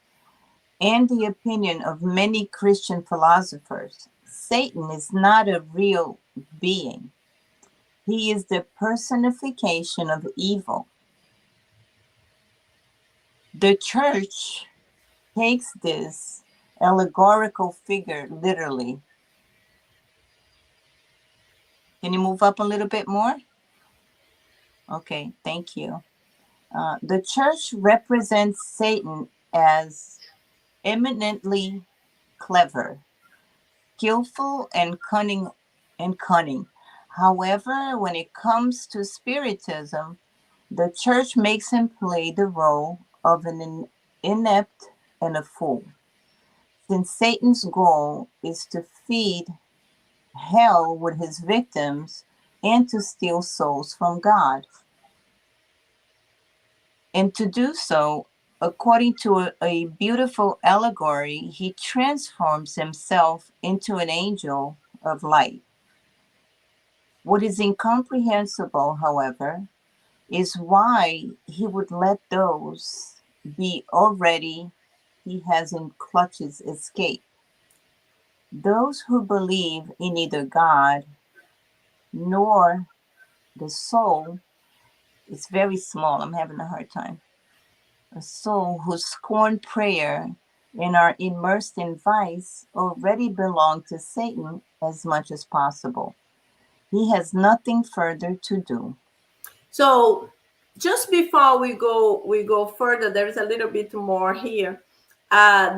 and the opinion of many Christian philosophers, Satan is not a real being. He is the personification of evil. The church takes this allegorical figure literally. Can you move up a little bit more? Okay, thank you. The church represents Satan as eminently clever, skillful, and cunning. However, when it comes to Spiritism, the church makes him play the role of an inept and a fool, since Satan's goal is to feed hell with his victims and to steal souls from God. And to do so, according to a beautiful allegory, he transforms himself into an angel of light. What is incomprehensible, however, is why he would let those be already he has in clutches escape. Those who believe in neither God nor the soul, it's very small, I'm having a hard time. A soul who scorn prayer and are immersed in vice already belong to Satan as much as possible. He has nothing further to do. So just before we go further, there is a little bit more here.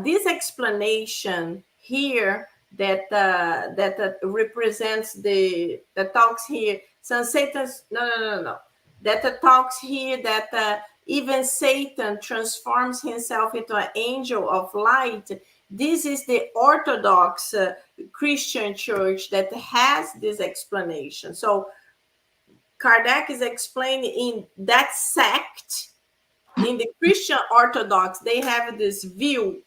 This explanation here that represents the that talks here. Some Satan's no. That talks here that even Satan transforms himself into an angel of light. This is the Orthodox Christian Church that has this explanation. So Kardec is explaining in that sect, in the Christian Orthodox, they have this view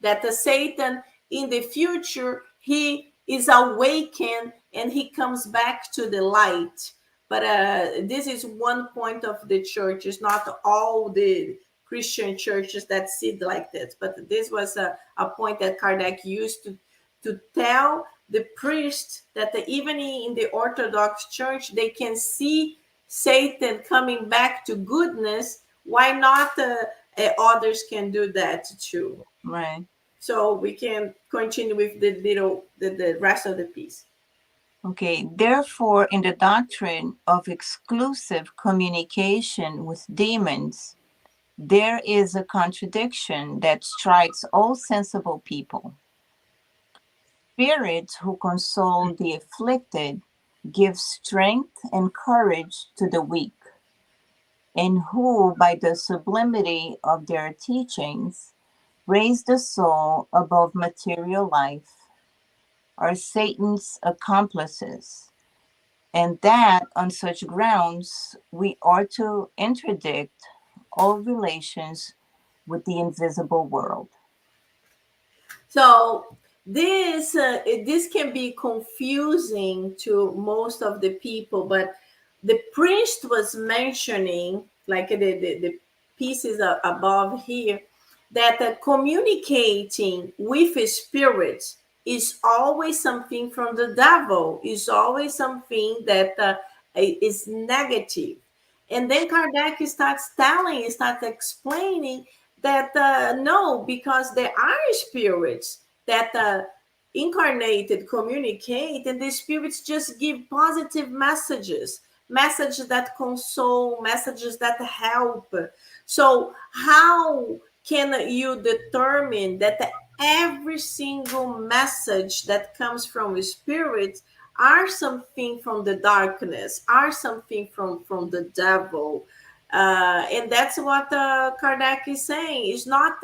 that the Satan in the future, he is awakened and he comes back to the light. But this is one point of the church. It's not all the Christian churches that see it like this. But this was a point that Kardec used to tell the priest that even in the Orthodox Church, they can see Satan coming back to goodness. Why not others can do that too? Right. So we can continue with the rest of the piece. Okay, therefore, in the doctrine of exclusive communication with demons, there is a contradiction that strikes all sensible people. Spirits who console the afflicted give strength and courage to the weak, and who, by the sublimity of their teachings, raise the soul above material life, are Satan's accomplices, and that on such grounds we are to interdict all relations with the invisible world. So this can be confusing to most of the people, but the priest was mentioning, like the pieces above here, that communicating with spirits is always something from the devil, is always something that is negative. And then Kardec starts explaining that no, because there are spirits that incarnated communicate, and the spirits just give positive messages that console, messages that help. So how can you determine that every single message that comes from spirits are something from the darkness, are something from the devil? And that's what Kardec is saying. It's not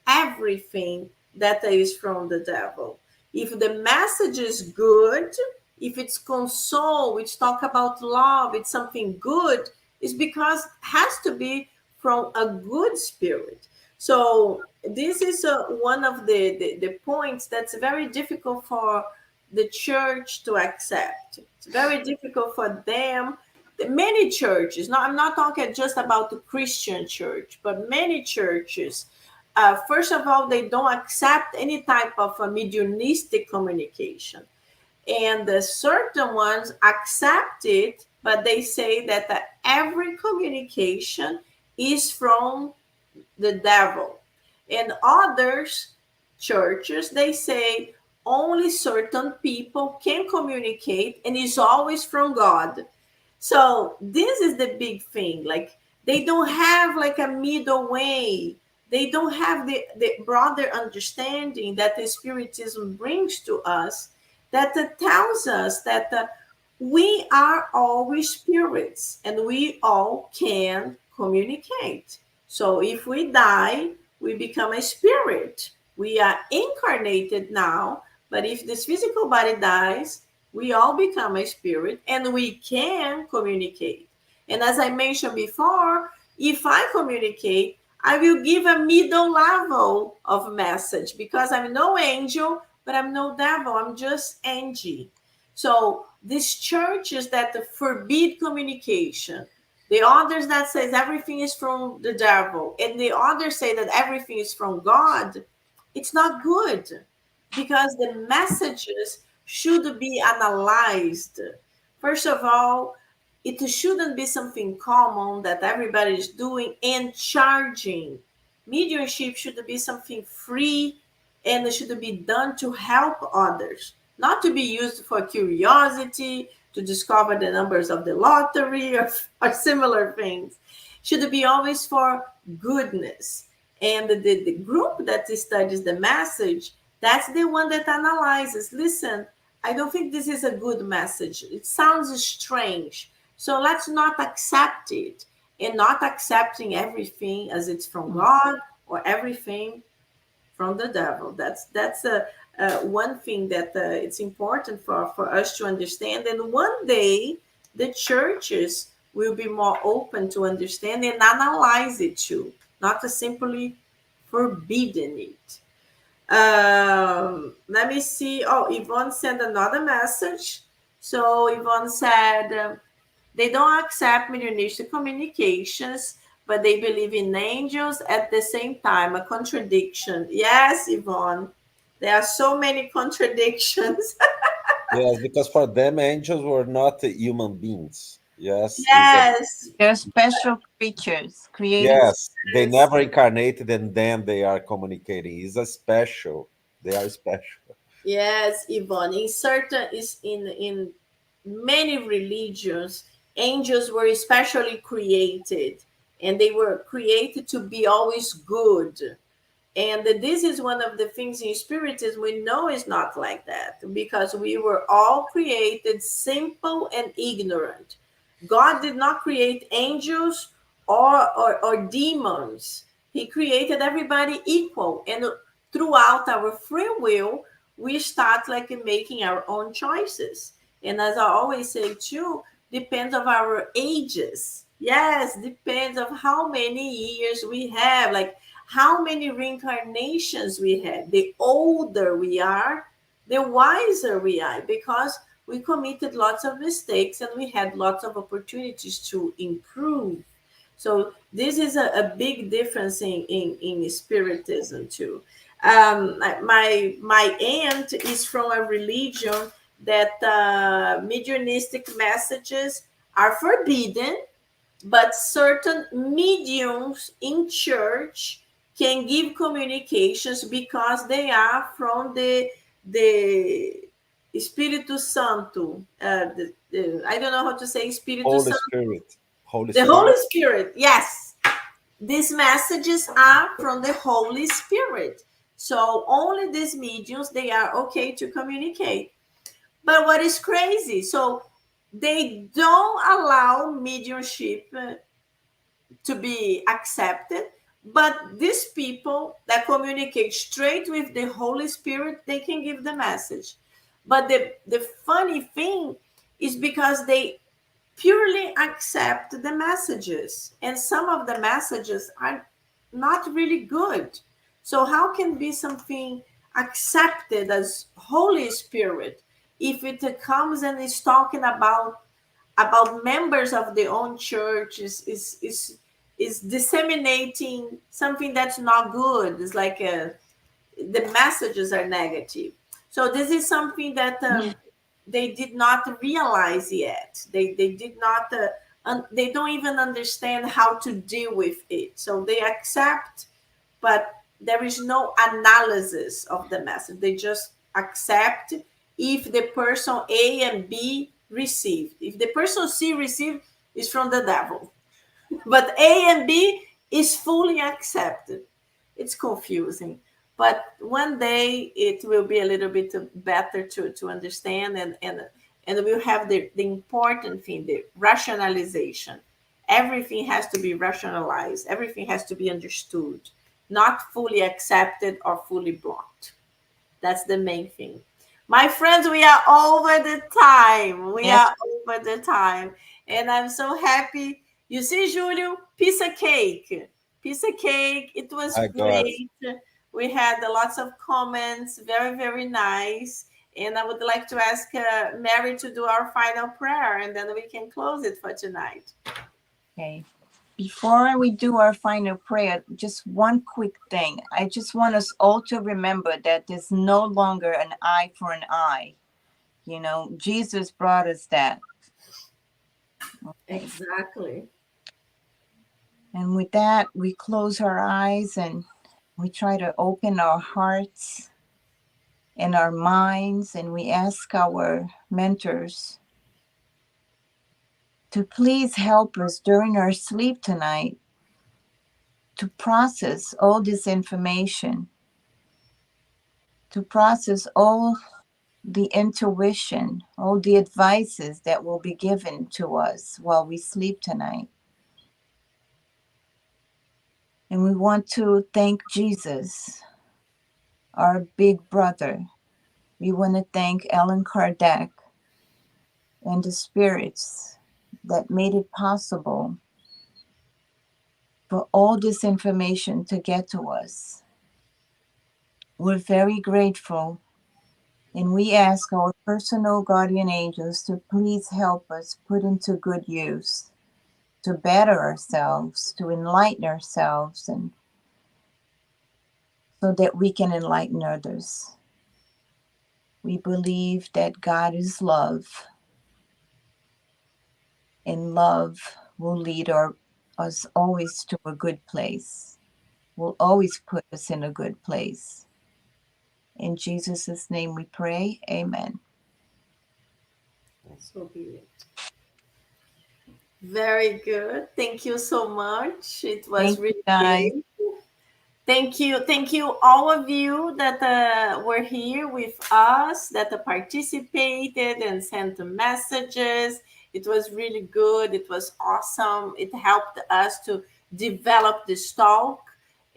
everything that is from the devil. If the message is good, if it's console, it's talk about love, it's something good, it's because it has to be from a good spirit. So this is one of the points that's very difficult for the church to accept. It's very difficult for them. Many churches, I'm not talking just about the Christian church, but many churches, first of all, they don't accept any type of a mediumistic communication. And certain ones accept it, but they say that every communication is from the devil. And others churches, they say only certain people can communicate and is always from God. So this is the big thing. Like they don't have like a middle way. They don't have the broader understanding that the Spiritism brings to us, that tells us that we are always spirits and we all can communicate. So if we die, we become a spirit. We are incarnated now, but if this physical body dies, we all become a spirit and we can communicate. And as I mentioned before, if I communicate, I will give a middle level of message because I'm no angel, but I'm no devil. I'm just Angy. So these churches that forbid communication, the others that says everything is from the devil, and the others say that everything is from God, it's not good, because the messages should be analyzed. First of all, it shouldn't be something common that everybody is doing and charging. Mediumship should be something free, and it should be done to help others, not to be used for curiosity, to discover the numbers of the lottery, or similar things. Should be always for goodness. And the group that studies the message, that's the one that analyzes. Listen, I don't think this is a good message. It sounds strange. So let's not accept it. And not accepting everything as it's from God, or everything from the devil. That's one thing that it's important for us to understand. And one day, the churches will be more open to understand and analyze it too, not to simply forbidden it. Let me see. Oh, Yvonne sent another message. So Yvonne said, they don't accept mediumistic communications, but they believe in angels at the same time. A contradiction. Yes, Yvonne. There are so many contradictions. Yes, because for them, angels were not human beings. Yes, Yes. They're special creatures created. yes, they never incarnated and then they are communicating. It's a special. They are special. Yes, Yvonne. In certain is in many religions, angels were especially created, and they were created to be always good. And this is one of the things in Spiritism we know is not like that, because we were all created simple and ignorant. God did not create angels or demons. He created everybody equal. And throughout our free will, we start like making our own choices. And as I always say too, depends of our ages. Yes, depends of how many years we have, like how many reincarnations we have. The older we are, the wiser we are, because we committed lots of mistakes and we had lots of opportunities to improve. So this is a big difference in spiritism too. My aunt is from a religion that mediumistic messages are forbidden, but certain mediums in church can give communications because they are from the Espírito Santo. I don't know how to say Espírito Holy Santo. Spirit. Holy The Holy Spirit. Spirit, yes. These messages are from the Holy Spirit. So only these mediums, they are okay to communicate. But what is crazy? So they don't allow mediumship to be accepted, but these people that communicate straight with the Holy Spirit, they can give the message. But the funny thing is because they purely accept the messages, and some of the messages are not really good. So how can be something accepted as Holy Spirit if it comes and is talking about members of their own church, is disseminating something that's not good? It's like the messages are negative. So this is something that they did not realize yet. They did not. They don't even understand how to deal with it. So they accept, but there is no analysis of the message. They just accept if the person A and B received. If the person C received, is from the devil. But A and B is fully accepted. It's confusing. But one day it will be a little bit better to understand, and we'll have the important thing, the rationalization. Everything has to be rationalized. Everything has to be understood, not fully accepted or fully blocked. That's the main thing. My friends, we are over the time. We Yes. are over the time. And I'm so happy. You see, Julio, piece of cake. Piece of cake. It was My God. great. We had lots of comments. Very, very nice. And I would like to ask Mary to do our final prayer, and then we can close it for tonight. Okay. Before we do our final prayer, just one quick thing. I just want us all to remember that there's no longer an eye for an eye. You know, Jesus brought us that. Okay. Exactly. And with that, we close our eyes and we try to open our hearts and our minds, and we ask our mentors to please help us during our sleep tonight to process all this information, to process all the intuition, all the advices that will be given to us while we sleep tonight. And we want to thank Jesus, our big brother. We want to thank Allan Kardec and the spirits that made it possible for all this information to get to us. We're very grateful, and we ask our personal guardian angels to please help us put into good use, to better ourselves, to enlighten ourselves, and so that we can enlighten others. We believe that God is love, and love will lead us always to a good place, will always put us in a good place. In Jesus' name we pray, amen. So be it. Very good. Thank you so much. It was Thank you, really guys. great. Thank you, all of you that were here with us, that participated and sent the messages. It was really good. It was awesome. It helped us to develop this talk.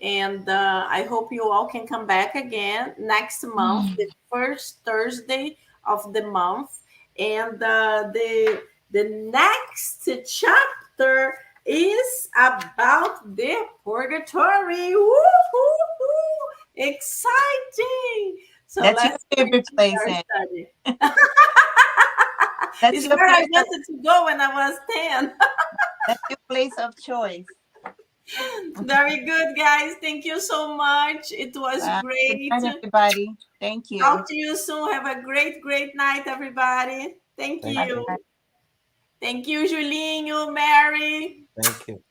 And I hope you all can come back again next month, the first Thursday of the month. And the next chapter is about the purgatory. Woo-hoo-hoo! Exciting! So That's your let's favorite place, our Anne. study. That's It's your where I place. wanted to go when I was 10. That's your place of choice. Very good, guys. Thank you so much. It was Good great. night, everybody. Thank you. Talk to you soon. Have a great night, everybody. Thank Thank you. you. Thank you, Julinho, Mary. Thank you.